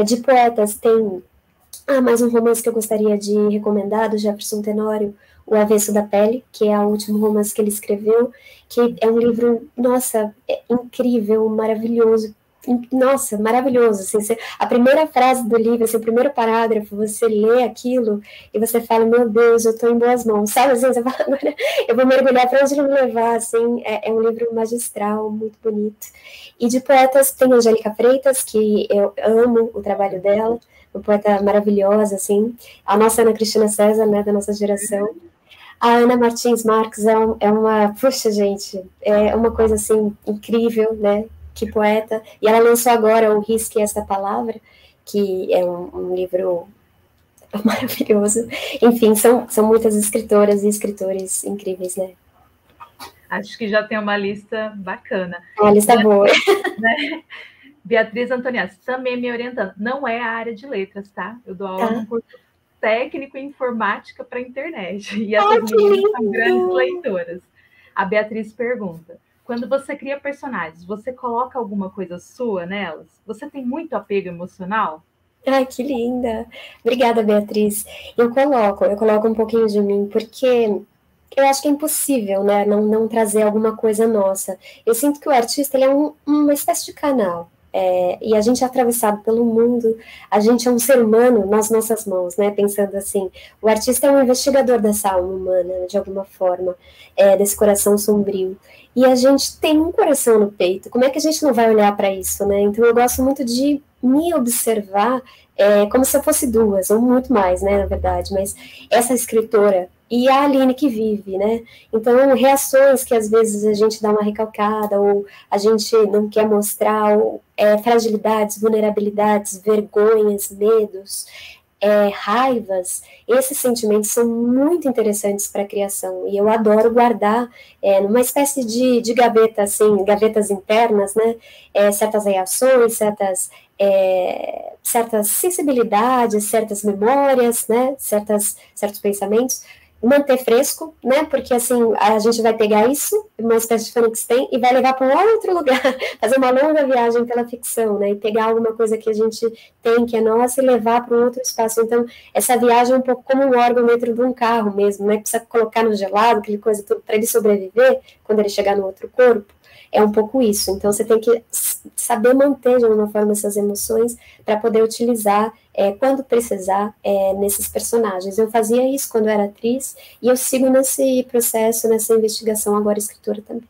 De poetas, tem mais um romance que eu gostaria de recomendar, do Jefferson Tenório, O Avesso da Pele, que é o último romance que ele escreveu, que é um livro, nossa, incrível, maravilhoso. Nossa, maravilhoso. Assim, a primeira frase do livro, assim, o primeiro parágrafo, você lê aquilo e você fala, meu Deus, eu estou em boas mãos, sabe? Assim, você fala, agora eu vou mergulhar para onde ele me levar. Assim, é um livro magistral, muito bonito. E de poetas, tem a Angélica Freitas, que eu amo o trabalho dela, uma poeta maravilhosa, assim, a nossa Ana Cristina César, né, da nossa geração. A Ana Martins Marques é uma, puxa, gente, é uma coisa, assim, incrível, né, que poeta, e ela lançou agora o Risque Esta Palavra, que é um livro maravilhoso. Enfim, são muitas escritoras e escritores incríveis, né. Acho que já tem uma lista bacana. Uma lista boa. Né? Beatriz Antoniazzi, também me orientando. Não é a área de letras, tá? Eu dou aula num curso técnico em informática para a internet. E essas meninas são grandes leitoras. A Beatriz pergunta, quando você cria personagens, você coloca alguma coisa sua nelas? Você tem muito apego emocional? Ai, que linda! Obrigada, Beatriz. Eu coloco um pouquinho de mim, porque eu acho que é impossível, né, não trazer alguma coisa nossa. Eu sinto que o artista ele é uma espécie de canal. E a gente é atravessado pelo mundo, a gente é um ser humano nas nossas mãos, né? Pensando assim, o artista é um investigador dessa alma humana, de alguma forma, desse coração sombrio. E a gente tem um coração no peito, como é que a gente não vai olhar para isso, né? Então eu gosto muito de me observar como se eu fosse duas, ou muito mais, né, na verdade, mas essa escritora e a Aline que vive, né? Então, reações que às vezes a gente dá uma recalcada, ou a gente não quer mostrar, ou fragilidades, vulnerabilidades, vergonhas, medos, raivas, esses sentimentos são muito interessantes para a criação, e eu adoro guardar numa espécie de gaveta, assim, gavetas internas, né, certas reações, certas sensibilidades, certas memórias, né, certos pensamentos, manter fresco, né, porque assim, a gente vai pegar isso, uma espécie de Frankenstein, e vai levar para um outro lugar, fazer uma longa viagem pela ficção, né, e pegar alguma coisa que a gente tem, que é nossa, e levar para um outro espaço. Então, essa viagem é um pouco como um órgão dentro de um carro mesmo, né, que precisa colocar no gelado, aquele coisa tudo, para ele sobreviver, quando ele chegar no outro corpo, é um pouco isso. Então, você tem que saber manter, de alguma forma, essas emoções, para poder utilizar quando precisar, nesses personagens. Eu fazia isso quando era atriz, e eu sigo nesse processo, nessa investigação, agora escritora também.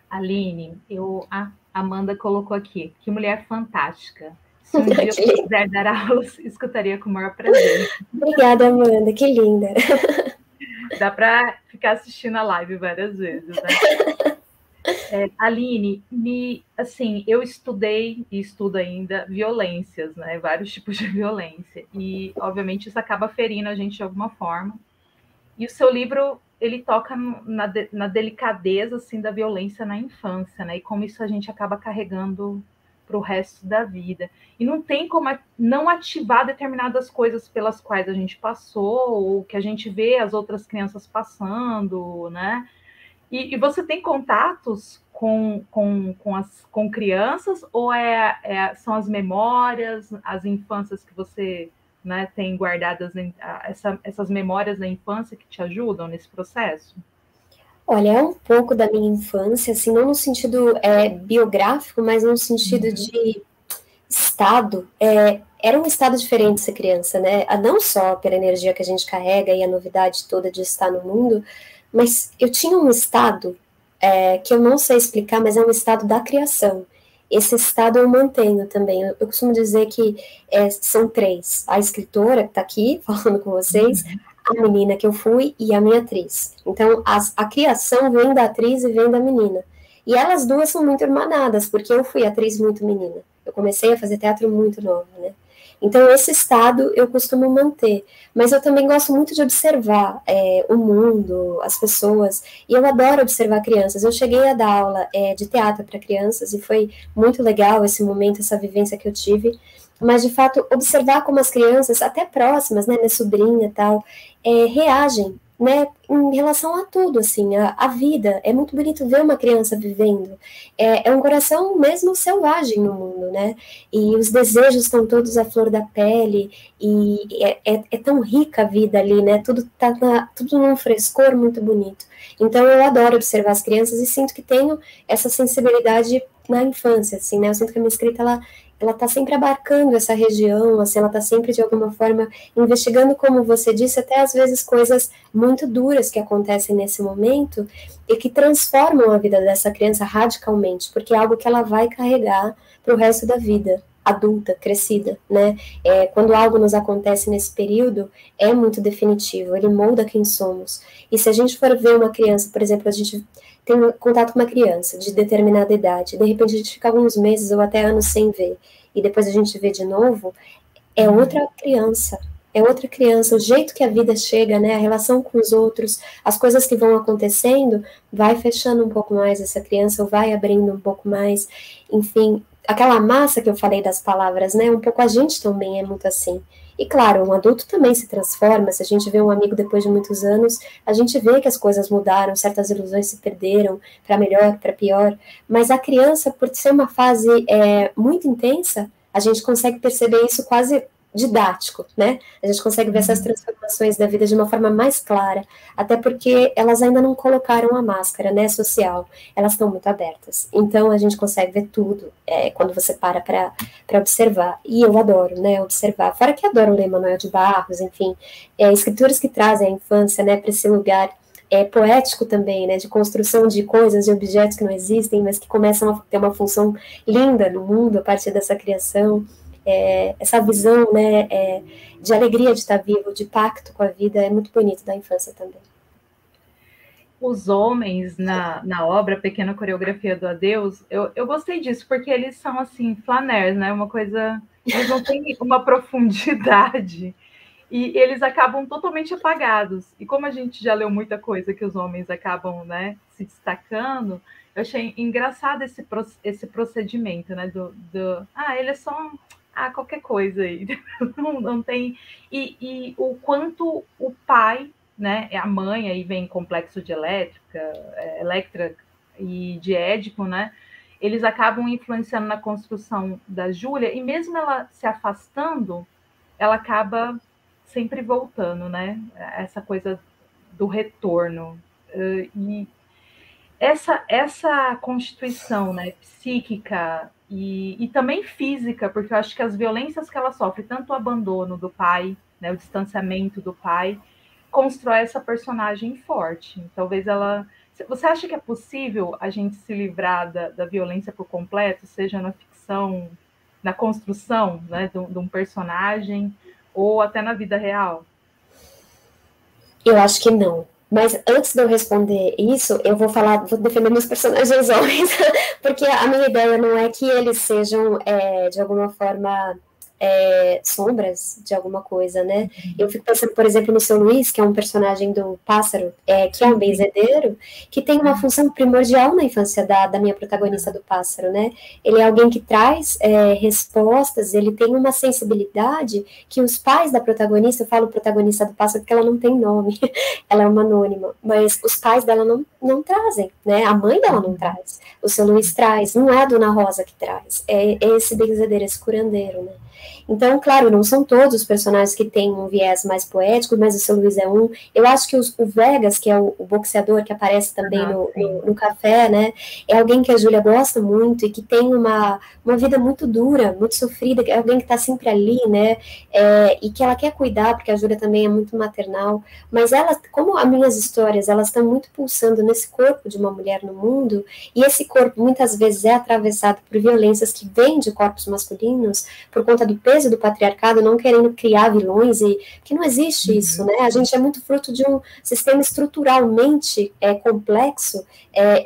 Aline, a Amanda colocou aqui, que mulher fantástica. Se um dia eu quiser dar aulas, escutaria com o maior prazer. Obrigada, Amanda, que linda. Dá para ficar assistindo a live várias vezes, né? Aline, assim, eu estudei e estudo ainda violências, né? Vários tipos de violência. E, obviamente, isso acaba ferindo a gente de alguma forma. E o seu livro, ele toca na delicadeza, assim, da violência na infância, né? E como isso a gente acaba carregando para o resto da vida. E não tem como não ativar determinadas coisas pelas quais a gente passou, ou que a gente vê as outras crianças passando, né? E você tem contatos com crianças, ou são as memórias, as infâncias que você, né, tem guardadas, essas memórias da infância que te ajudam nesse processo? Olha, é um pouco da minha infância, assim, não no sentido biográfico, mas no sentido de estado. Era um estado diferente ser criança, né? Não só pela energia que a gente carrega e a novidade toda de estar no mundo, mas eu tinha um estado que eu não sei explicar, mas é um estado da criação. Esse estado eu mantenho também. Eu costumo dizer que são três: a escritora que está aqui falando com vocês, a menina que eu fui e a minha atriz. Então, a criação vem da atriz e vem da menina. E elas duas são muito irmanadas, porque eu fui atriz muito menina. Eu comecei a fazer teatro muito nova, né? Então, esse estado eu costumo manter. Mas eu também gosto muito de observar o mundo, as pessoas, e eu adoro observar crianças. Eu cheguei a dar aula de teatro para crianças, e foi muito legal esse momento, essa vivência que eu tive. Mas, de fato, observar como as crianças, até próximas, né, minha sobrinha e tal, reagem, né, em relação a tudo, assim, a vida. É muito bonito ver uma criança vivendo. É um coração mesmo selvagem no mundo, né? E os desejos estão todos à flor da pele, e é tão rica a vida ali, né? Tudo tudo num frescor muito bonito. Então eu adoro observar as crianças e sinto que tenho essa sensibilidade na infância, assim, né? Eu sinto que a minha escrita, ela está sempre abarcando essa região, assim, ela está sempre, de alguma forma, investigando, como você disse, até às vezes coisas muito duras que acontecem nesse momento e que transformam a vida dessa criança radicalmente, porque é algo que ela vai carregar para o resto da vida, adulta, crescida, né? Quando algo nos acontece nesse período, é muito definitivo, ele molda quem somos. E se a gente for ver uma criança, por exemplo, a gente tem contato com uma criança de determinada idade, de repente a gente fica alguns meses ou até anos sem ver, e depois a gente vê de novo, é outra criança, o jeito que a vida chega, né, a relação com os outros, as coisas que vão acontecendo, vai fechando um pouco mais essa criança, ou vai abrindo um pouco mais, enfim, aquela massa que eu falei das palavras, né, um pouco a gente também é muito assim. E claro, um adulto também se transforma. Se a gente vê um amigo depois de muitos anos, a gente vê que as coisas mudaram, certas ilusões se perderam, para melhor, para pior. Mas a criança, por ser uma fase muito intensa, a gente consegue perceber isso quase didático, né? A gente consegue ver essas transformações da vida de uma forma mais clara, até porque elas ainda não colocaram a máscara, né, social, elas estão muito abertas, então a gente consegue ver tudo quando você para observar, e eu adoro, né, observar, fora que adoro ler Manuel de Barros, enfim, escritores que trazem a infância, né, para esse lugar poético também, né, de construção de coisas, de objetos que não existem, mas que começam a ter uma função linda no mundo a partir dessa criação. essa visão, né, de alegria de estar vivo, de pacto com a vida, é muito bonito da infância também. Os homens na obra Pequena Coreografia do Adeus, eu gostei disso, porque eles são assim, flaners, né? Uma coisa. Eles não têm uma profundidade e eles acabam totalmente apagados. E como a gente já leu muita coisa que os homens acabam, né, se destacando, eu achei engraçado esse procedimento, né? Ele é só qualquer coisa aí. Não tem. E o quanto o pai, né, a mãe, aí vem complexo de Electra e de Édipo, né? Eles acabam influenciando na construção da Júlia, e mesmo ela se afastando, ela acaba sempre voltando, né? Essa coisa do retorno. E essa constituição, né, psíquica e também física, porque eu acho que as violências que ela sofre, tanto o abandono do pai, né, o distanciamento do pai, constrói essa personagem forte. Talvez ela... Você acha que é possível a gente se livrar da violência por completo, seja na ficção, na construção, né, de um personagem, ou até na vida real? Eu acho que não. Mas antes de eu responder isso, eu vou defender meus personagens homens, porque a minha ideia não é que eles sejam, de alguma forma, sombras de alguma coisa, né? Eu fico pensando, por exemplo, no seu Luiz, que é um personagem do Pássaro, que é um benzedeiro, que tem uma função primordial na infância da minha protagonista do Pássaro, né? Ele é alguém que traz respostas, ele tem uma sensibilidade que os pais da protagonista, eu falo protagonista do Pássaro porque ela não tem nome, ela é uma anônima, mas os pais dela não trazem, né? A mãe dela não traz, o seu Luiz traz, não é a Dona Rosa que traz, é esse benzedeiro, esse curandeiro, né? Então, claro, não são todos os personagens que têm um viés mais poético, mas o seu Luiz é um. Eu acho que o Vegas, que é o boxeador que aparece também no café, né, é alguém que a Júlia gosta muito e que tem uma vida muito dura, muito sofrida, é alguém que está sempre ali, né, e que ela quer cuidar, porque a Júlia também é muito maternal, mas ela, como as minhas histórias, elas estão muito pulsando nesse corpo de uma mulher no mundo, e esse corpo muitas vezes é atravessado por violências que vêm de corpos masculinos, por conta do peso do patriarcado, não querendo criar vilões, e que não existe isso, né? A gente é muito fruto de um sistema estruturalmente complexo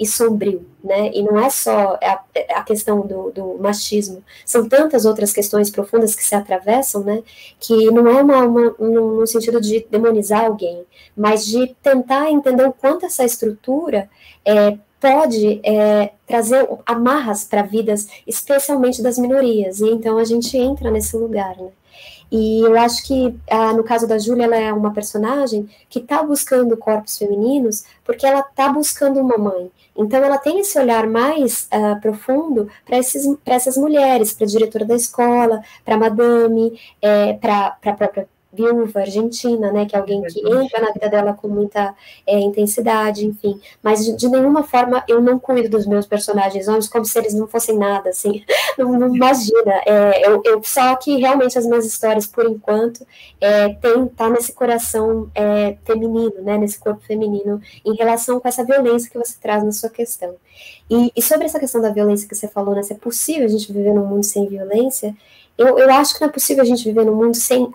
e sombrio, né? E não é só a questão do machismo, são tantas outras questões profundas que se atravessam, né? Que não é no sentido de demonizar alguém, mas de tentar entender o quanto essa estrutura pode trazer amarras para vidas, especialmente das minorias, e então a gente entra nesse lugar, né? E eu acho que, no caso da Júlia, ela é uma personagem que está buscando corpos femininos porque ela está buscando uma mãe. Então ela tem esse olhar mais profundo para essas mulheres, para a diretora da escola, para a madame, para a própria viúva argentina, né, que é alguém que entra na vida dela com muita intensidade, enfim, mas de nenhuma forma eu não cuido dos meus personagens homens como se eles não fossem nada, assim, não imagina, eu só que realmente as minhas histórias, por enquanto, tá nesse coração feminino, né, nesse corpo feminino, em relação com essa violência que você traz na sua questão. E sobre essa questão da violência que você falou, né, se é possível a gente viver num mundo sem violência, eu acho que não é possível a gente viver num mundo sem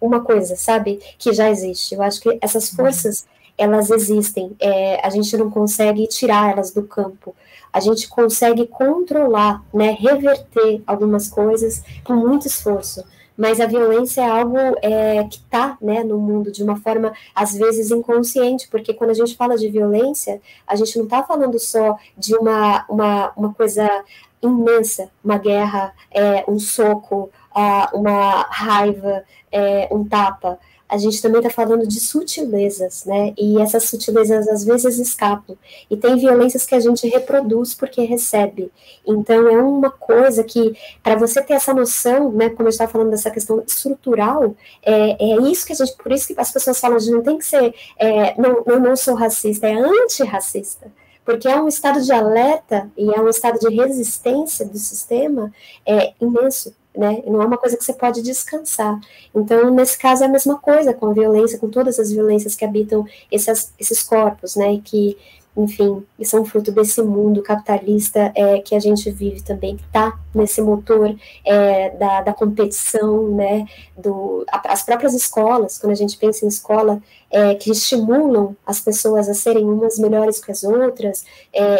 uma coisa, sabe, que já existe. Eu acho que essas forças, elas existem, a gente não consegue tirar elas do campo, a gente consegue controlar, né, reverter algumas coisas com muito esforço, mas a violência é algo que está, né, no mundo de uma forma, às vezes, inconsciente, porque quando a gente fala de violência, a gente não está falando só de uma coisa imensa, uma guerra, um soco, uma raiva, um tapa. A gente também está falando de sutilezas, né? E essas sutilezas às vezes escapam. E tem violências que a gente reproduz porque recebe. Então é uma coisa que, para você ter essa noção, né? Como eu estava falando dessa questão estrutural, é isso que a gente, por isso que as pessoas falam, a gente não tem que ser, não sou racista, é antirracista. Porque é um estado de alerta e é um estado de resistência do sistema imenso, né? Não é uma coisa que você pode descansar. Então, nesse caso, é a mesma coisa com a violência, com todas as violências que habitam esses corpos, né? E que enfim, e são fruto desse mundo capitalista que a gente vive também, que está nesse motor da competição, né, as próprias escolas, quando a gente pensa em escola, que estimulam as pessoas a serem umas melhores que as outras,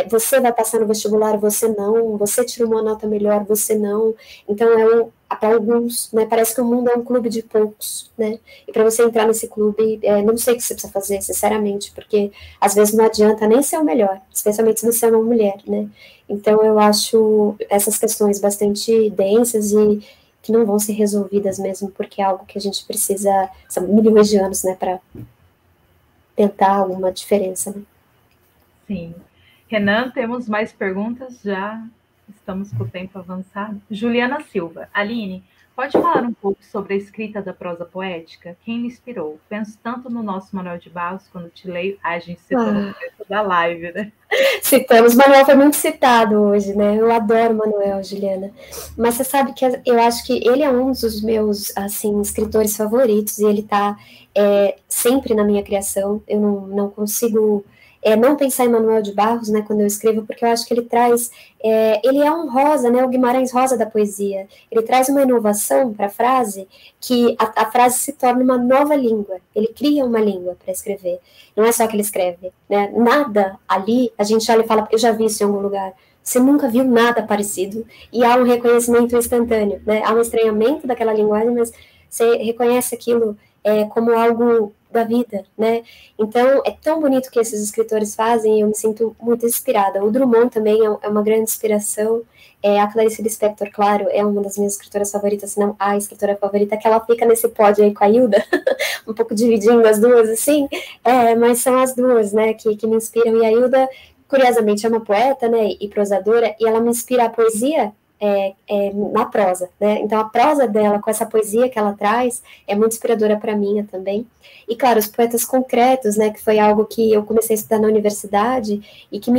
você vai passar no vestibular, você não, você tirou uma nota melhor, você não, então para alguns, né, parece que o mundo é um clube de poucos, né, e para você entrar nesse clube, não sei o que você precisa fazer, sinceramente, porque às vezes não adianta nem ser o melhor, especialmente se você é uma mulher, né, então eu acho essas questões bastante densas e que não vão ser resolvidas mesmo, porque é algo que a gente precisa, são milhões de anos, né, para tentar alguma diferença, né. Sim. Renan, temos mais perguntas? Já estamos com o tempo avançado. Juliana Silva. Aline, pode falar um pouco sobre a escrita da prosa poética? Quem me inspirou? Penso tanto no nosso Manuel de Barros quando te leio. A gente citou no começo da live, né? Citamos, Manuel foi muito citado hoje, né? Eu adoro Manuel, Juliana. Mas você sabe que eu acho que ele é um dos meus, assim, escritores favoritos e ele está sempre na minha criação. Eu não consigo não pensar em Manuel de Barros, né, quando eu escrevo, porque eu acho que ele traz, ele é um Rosa, né, o Guimarães Rosa da poesia. Ele traz uma inovação para a frase, que a frase se torna uma nova língua. Ele cria uma língua para escrever. Não é só que ele escreve, né? Nada ali, a gente olha e fala, eu já vi isso em algum lugar. Você nunca viu nada parecido e há um reconhecimento instantâneo, né? Há um estranhamento daquela linguagem, mas você reconhece aquilo como algo da vida, né? Então, é tão bonito que esses escritores fazem e eu me sinto muito inspirada. O Drummond também é uma grande inspiração. A Clarice Lispector, claro, é uma das minhas escritoras favoritas, se não a escritora favorita, que ela fica nesse pódio aí com a Hilda, um pouco dividindo as duas, assim, mas são as duas, né, que me inspiram. E a Hilda, curiosamente, é uma poeta, né, e prosadora, e ela me inspira a poesia na prosa, né? Então a prosa dela, com essa poesia que ela traz, é muito inspiradora para mim também. E claro, os poetas concretos, né? Que foi algo que eu comecei a estudar na universidade e que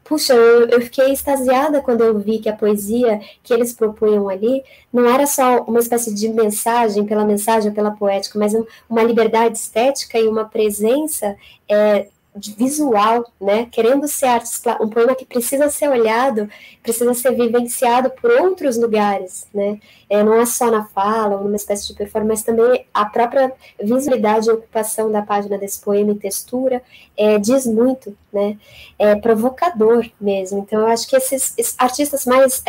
puxa, eu fiquei extasiada quando eu vi que a poesia que eles propunham ali não era só uma espécie de mensagem pela poética, mas uma liberdade estética e uma presença visual, né, querendo ser um poema que precisa ser olhado, precisa ser vivenciado por outros lugares, né, não é só na fala ou numa espécie de performance, mas também a própria visualidade e ocupação da página desse poema e textura diz muito, né, é provocador mesmo. Então eu acho que esses artistas mais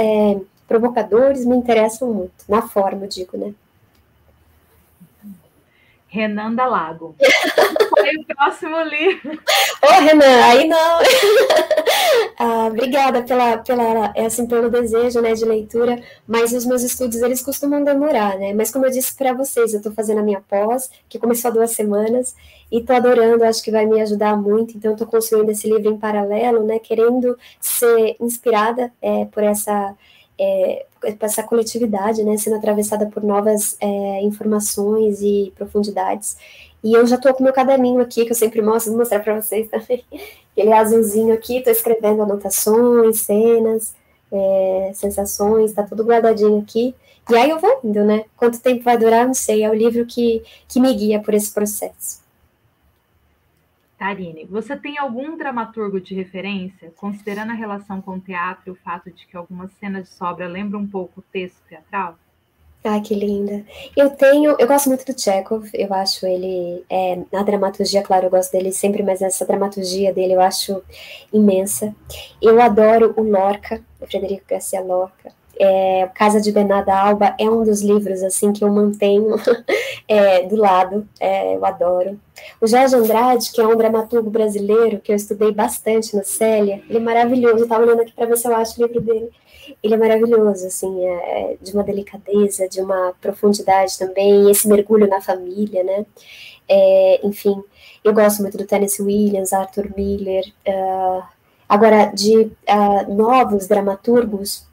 provocadores me interessam muito, na forma, eu digo, né. Renan da Lago. Foi o próximo livro. Ô, Renan, aí não. Obrigada pelo desejo, né, de leitura, mas os meus estudos, eles costumam demorar, né, mas como eu disse para vocês, eu estou fazendo a minha pós, que começou há 2 semanas, e estou adorando, acho que vai me ajudar muito, então estou construindo esse livro em paralelo, né, querendo ser inspirada por essa coletividade, né, sendo atravessada por novas informações e profundidades. E eu já estou com meu caderninho aqui, que eu sempre mostro, vou mostrar para vocês também, ele é azulzinho aqui, estou escrevendo anotações, cenas, sensações, está tudo guardadinho aqui, e aí eu vou indo, né, quanto tempo vai durar, não sei, é o livro que me guia por esse processo. Tarine, você tem algum dramaturgo de referência, considerando a relação com o teatro e o fato de que algumas cenas de sobra lembram um pouco o texto teatral? Ah, que linda. Eu gosto muito do Chekhov, eu acho ele, na dramaturgia, claro, eu gosto dele sempre, mas essa dramaturgia dele eu acho imensa. Eu adoro o Lorca, o Frederico Garcia Lorca. Casa de Bernarda Alba é um dos livros, assim, que eu mantenho do lado, eu adoro. O Jorge Andrade, que é um dramaturgo brasileiro, que eu estudei bastante na Célia, ele é maravilhoso, eu estava olhando aqui para ver se eu acho o livro dele. Ele é maravilhoso, assim, de uma delicadeza, de uma profundidade também, esse mergulho na família, né? Enfim, eu gosto muito do Tennessee Williams, Arthur Miller. Agora, de novos dramaturgos,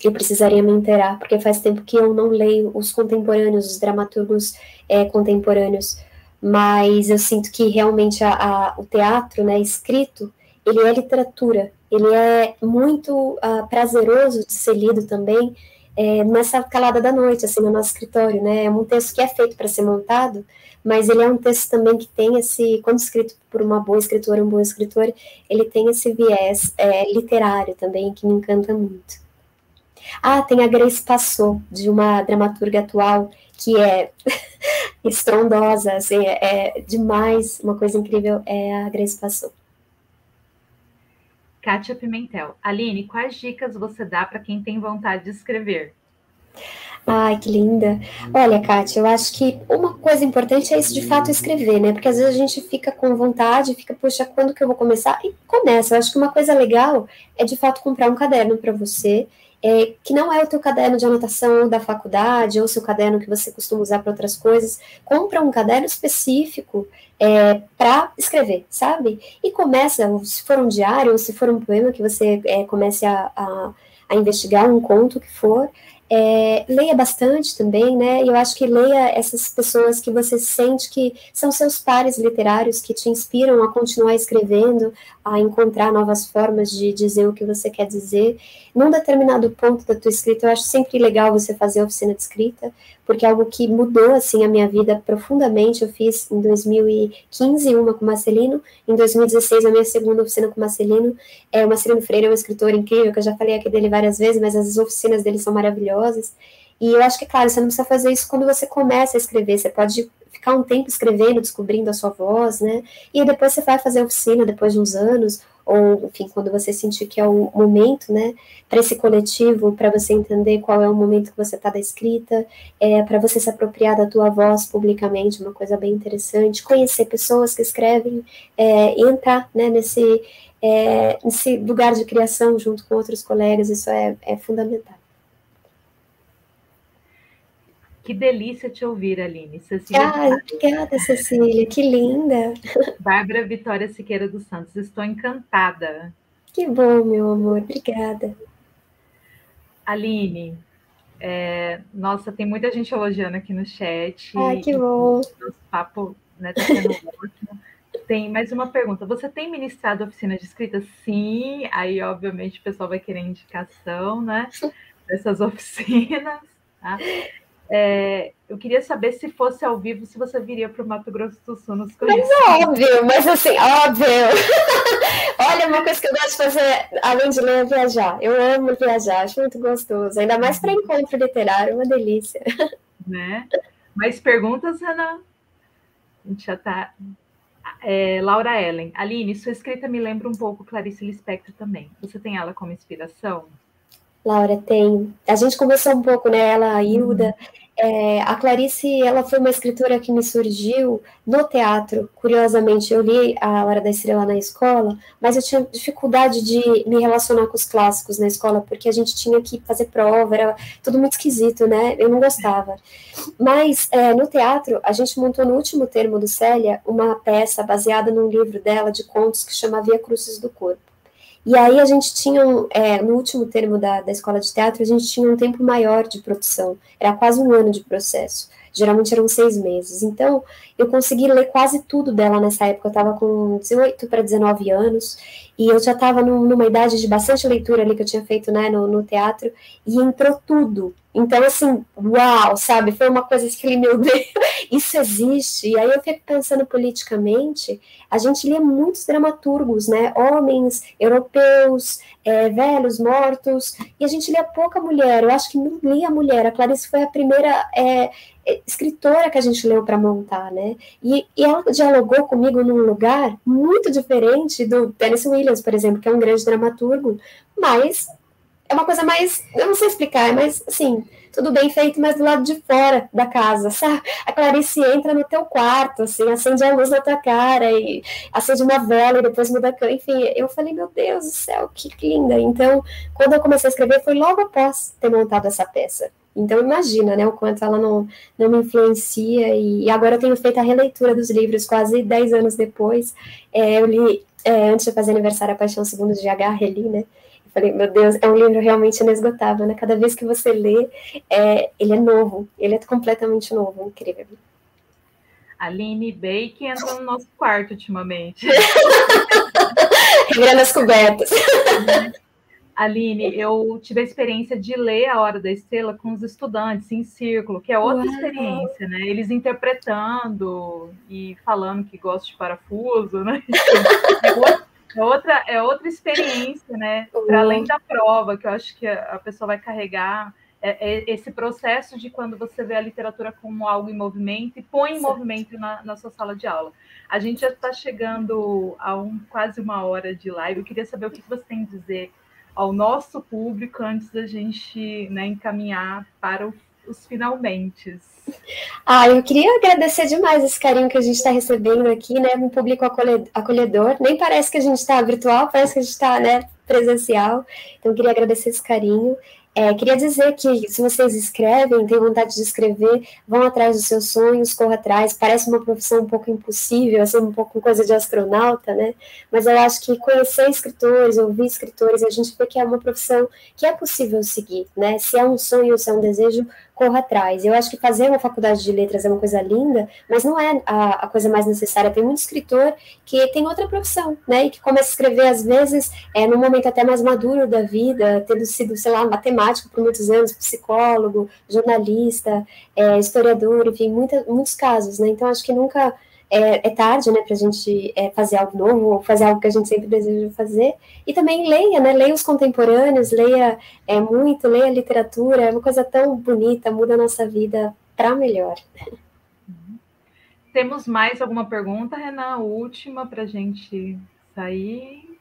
eu precisaria me inteirar, porque faz tempo que eu não leio os contemporâneos, os dramaturgos contemporâneos, mas eu sinto que realmente o teatro, né, escrito, ele é literatura, ele é muito prazeroso de ser lido também, nessa calada da noite, assim, no nosso escritório, né? É um texto que é feito para ser montado, mas ele é um texto também que tem esse, quando escrito por uma boa escritora, um bom escritor, ele tem esse viés literário também, que me encanta muito. Ah, tem a Grace Passou, de uma dramaturga atual, que é estrondosa, assim, é demais, uma coisa incrível, é a Grace Passou. Kátia Pimentel. Aline, quais dicas você dá para quem tem vontade de escrever? Ai, que linda. Olha, Kátia, eu acho que uma coisa importante é isso de fato escrever, né? Porque às vezes a gente fica com vontade, fica, puxa, quando que eu vou começar? E começa. Eu acho que uma coisa legal é de fato comprar um caderno para você, que não é o teu caderno de anotação da faculdade ou o seu caderno que você costuma usar para outras coisas. Compra um caderno específico para escrever, sabe? E começa, se for um diário ou se for um poema que você comece a investigar, um conto que for. Leia bastante também, né? E eu acho que leia essas pessoas que você sente que são seus pares literários, que te inspiram a continuar escrevendo, a encontrar novas formas de dizer o que você quer dizer. Num determinado ponto da tua escrita, eu acho sempre legal você fazer a oficina de escrita, porque é algo que mudou, assim, a minha vida profundamente. Eu fiz em 2015 uma com o Marcelino, em 2016 a minha segunda oficina com o Marcelino. O Marcelino Freire é um escritor incrível, que eu já falei aqui dele várias vezes, mas as oficinas dele são maravilhosas. E eu acho que, claro, você não precisa fazer isso quando você começa a escrever, você pode ficar um tempo escrevendo, descobrindo a sua voz, né? E aí depois você vai fazer a oficina, depois de uns anos, ou, enfim, quando você sentir que é o momento, né, para esse coletivo, para você entender qual é o momento que você está da escrita, para você se apropriar da tua voz publicamente, uma coisa bem interessante, conhecer pessoas que escrevem e entrar, né, nesse lugar de criação junto com outros colegas, isso é fundamental. Que delícia te ouvir, Aline. Cecília obrigada, Cecília, que linda. Bárbara Vitória Siqueira dos Santos, estou encantada. Que bom, meu amor, obrigada. Aline, nossa, tem muita gente elogiando aqui no chat. Que bom. Nosso papo, né, tá sendo ótimo. Tem mais uma pergunta. Você tem ministrado oficina de escrita? Sim. Aí, obviamente, o pessoal vai querer indicação, né, dessas oficinas, tá? Eu queria saber, se fosse ao vivo, se você viria para o Mato Grosso do Sul nos conhecer. Mas óbvio, mas assim, óbvio. Olha, uma coisa que eu gosto de fazer, além de ler, é viajar. Eu amo viajar, acho muito gostoso. Ainda mais para encontro literário, uma delícia. Né? Mais perguntas, Renan? A gente já está... Laura Ellen. Aline, sua escrita me lembra um pouco Clarice Lispector também. Você tem ela como inspiração? Laura, tem. A gente conversou um pouco, né? Ela, a Hilda. A Clarice, ela foi uma escritora que me surgiu no teatro. Curiosamente, eu li A Hora da Estrela na escola, mas eu tinha dificuldade de me relacionar com os clássicos na escola, porque a gente tinha que fazer prova, era tudo muito esquisito, né? Eu não gostava. Mas no teatro, a gente montou no último termo do Célia uma peça baseada num livro dela de contos que chama Via Crucis do Corpo. E aí a gente tinha, no último termo da escola de teatro, a gente tinha um tempo maior de produção, era quase um ano de processo, geralmente eram 6 meses. Então, eu consegui ler quase tudo dela nessa época, eu estava com 18 para 19 anos, e eu já estava numa idade de bastante leitura ali que eu tinha feito, né, no teatro, e entrou tudo. Então, assim, uau, sabe, foi uma coisa que eu falei, meu Deus, isso existe. E aí eu fico pensando politicamente, a gente lia muitos dramaturgos, né, homens, europeus, velhos, mortos, e a gente lia pouca mulher. Eu acho que não lia mulher, a Clarice foi a primeira escritora que a gente leu para montar, né, e ela dialogou comigo num lugar muito diferente do Tennessee Williams, por exemplo, que é um grande dramaturgo, mas é uma coisa mais, eu não sei explicar, é mais, assim, tudo bem feito, mas do lado de fora da casa, sabe? A Clarice entra no teu quarto, assim, acende a luz na tua cara e acende uma vela e depois muda a cama. Enfim, eu falei, meu Deus do céu, que linda. Então, quando eu comecei a escrever, foi logo após ter montado essa peça. Então, imagina, né, o quanto ela não me influencia. E agora eu tenho feito a releitura dos livros quase 10 anos depois. Eu li, antes de fazer aniversário, A Paixão Segundo de GH, reli, né? Falei, meu Deus, é um livro realmente inesgotável, né? Cada vez que você lê, ele é novo, ele é completamente novo, incrível. Aline Bake entra no nosso quarto ultimamente. Revirando as cobertas. Aline, eu tive a experiência de ler A Hora da Estrela com os estudantes em círculo, que é outra experiência, né? Eles interpretando e falando que gostam de parafuso, né? Enfim, é outra experiência, né? Para além da prova, que eu acho que a pessoa vai carregar esse processo de quando você vê a literatura como algo em movimento e põe em movimento na sua sala de aula. A gente já está chegando a quase 1 hora de live. Eu queria saber o que você tem a dizer ao nosso público antes da gente, né, encaminhar para os finalmente. Eu queria agradecer demais esse carinho que a gente está recebendo aqui, né? Um público acolhedor. Nem parece que a gente está virtual, parece que a gente está, né, presencial. Então, eu queria agradecer esse carinho. Queria dizer que se vocês escrevem, têm vontade de escrever, vão atrás dos seus sonhos, corram atrás. Parece uma profissão um pouco impossível, assim, um pouco coisa de astronauta, né? Mas eu acho que conhecer escritores, ouvir escritores, a gente vê que é uma profissão que é possível seguir, né? Se é um sonho, se é um desejo, corra atrás. Eu acho que fazer uma faculdade de letras é uma coisa linda, mas não é a coisa mais necessária. Tem muito escritor que tem outra profissão, né? E que começa a escrever, às vezes, num momento até mais maduro da vida, tendo sido, sei lá, matemático por muitos anos, psicólogo, jornalista, historiador, enfim, muitos casos, né? Então, acho que nunca é tarde, né, para a gente fazer algo novo, ou fazer algo que a gente sempre deseja fazer, e também leia, né, leia os contemporâneos, leia muito, leia literatura, é uma coisa tão bonita, muda a nossa vida para melhor. Temos mais alguma pergunta, Renan? Última para a gente sair?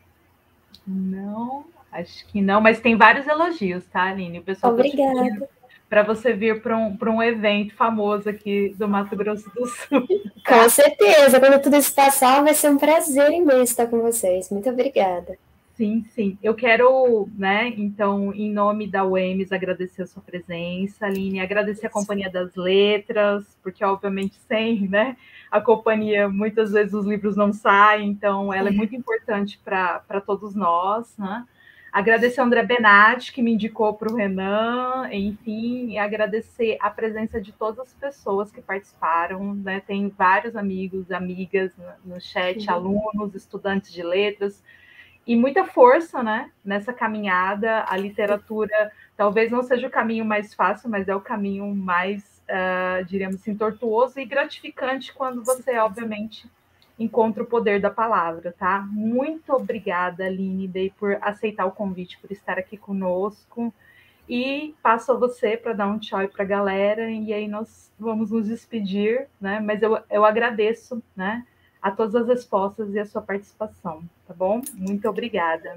Não, acho que não, mas tem vários elogios, tá, Aline? O pessoal Obrigada. Para você vir para um evento famoso aqui do Mato Grosso do Sul. Com certeza, quando tudo isso passar, vai ser um prazer imenso estar com vocês. Muito obrigada. Sim, sim. Eu quero, né, então, em nome da UEMS, agradecer a sua presença, Aline, agradecer a Companhia das Letras, porque, obviamente, sem, né, a companhia, muitas vezes os livros não saem, então ela é muito importante para todos nós, né? Agradecer a André Benatti, que me indicou para o Renan, enfim, e agradecer a presença de todas as pessoas que participaram, né? Tem vários amigos, amigas no chat, alunos, estudantes de letras, e muita força, né, nessa caminhada. A literatura talvez não seja o caminho mais fácil, mas é o caminho mais, diríamos assim, tortuoso e gratificante quando você, obviamente, encontra o poder da palavra, tá? Muito obrigada, Aline, por aceitar o convite, por estar aqui conosco. E passo a você para dar um tchau para a galera, e aí nós vamos nos despedir, né? Mas eu agradeço, né, a todas as respostas e a sua participação, tá bom? Muito obrigada.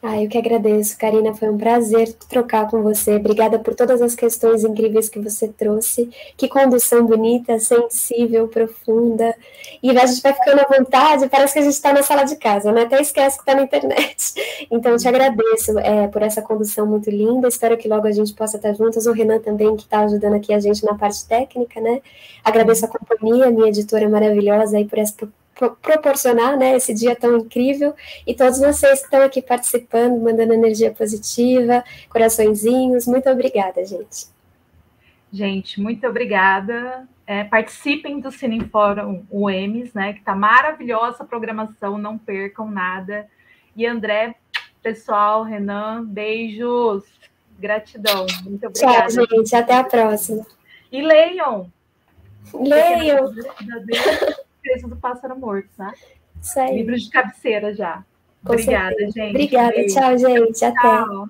Eu que agradeço, Karina, foi um prazer trocar com você, obrigada por todas as questões incríveis que você trouxe, que condução bonita, sensível, profunda, e a gente vai ficando à vontade, parece que a gente está na sala de casa, né? Até esquece que está na internet. Então, eu te agradeço por essa condução muito linda, espero que logo a gente possa estar juntas, o Renan também, que está ajudando aqui a gente na parte técnica, né? Agradeço a companhia, minha editora maravilhosa, aí por proporcionar, né, esse dia tão incrível, e todos vocês que estão aqui participando, mandando energia positiva, coraçõezinhos, muito obrigada, gente. Gente, muito obrigada. Participem do Cine Fórum UEMS, né, que está maravilhosa a programação, não percam nada. E André, pessoal, Renan, beijos, gratidão, muito obrigada. Tchau, gente, até a próxima. E leiam! Leiam! Preço do Pássaro Morto, tá? Isso aí. Livros de cabeceira já. Com Obrigada, certeza. gente. Obrigada, beijo. Tchau, gente. Até. Tchau.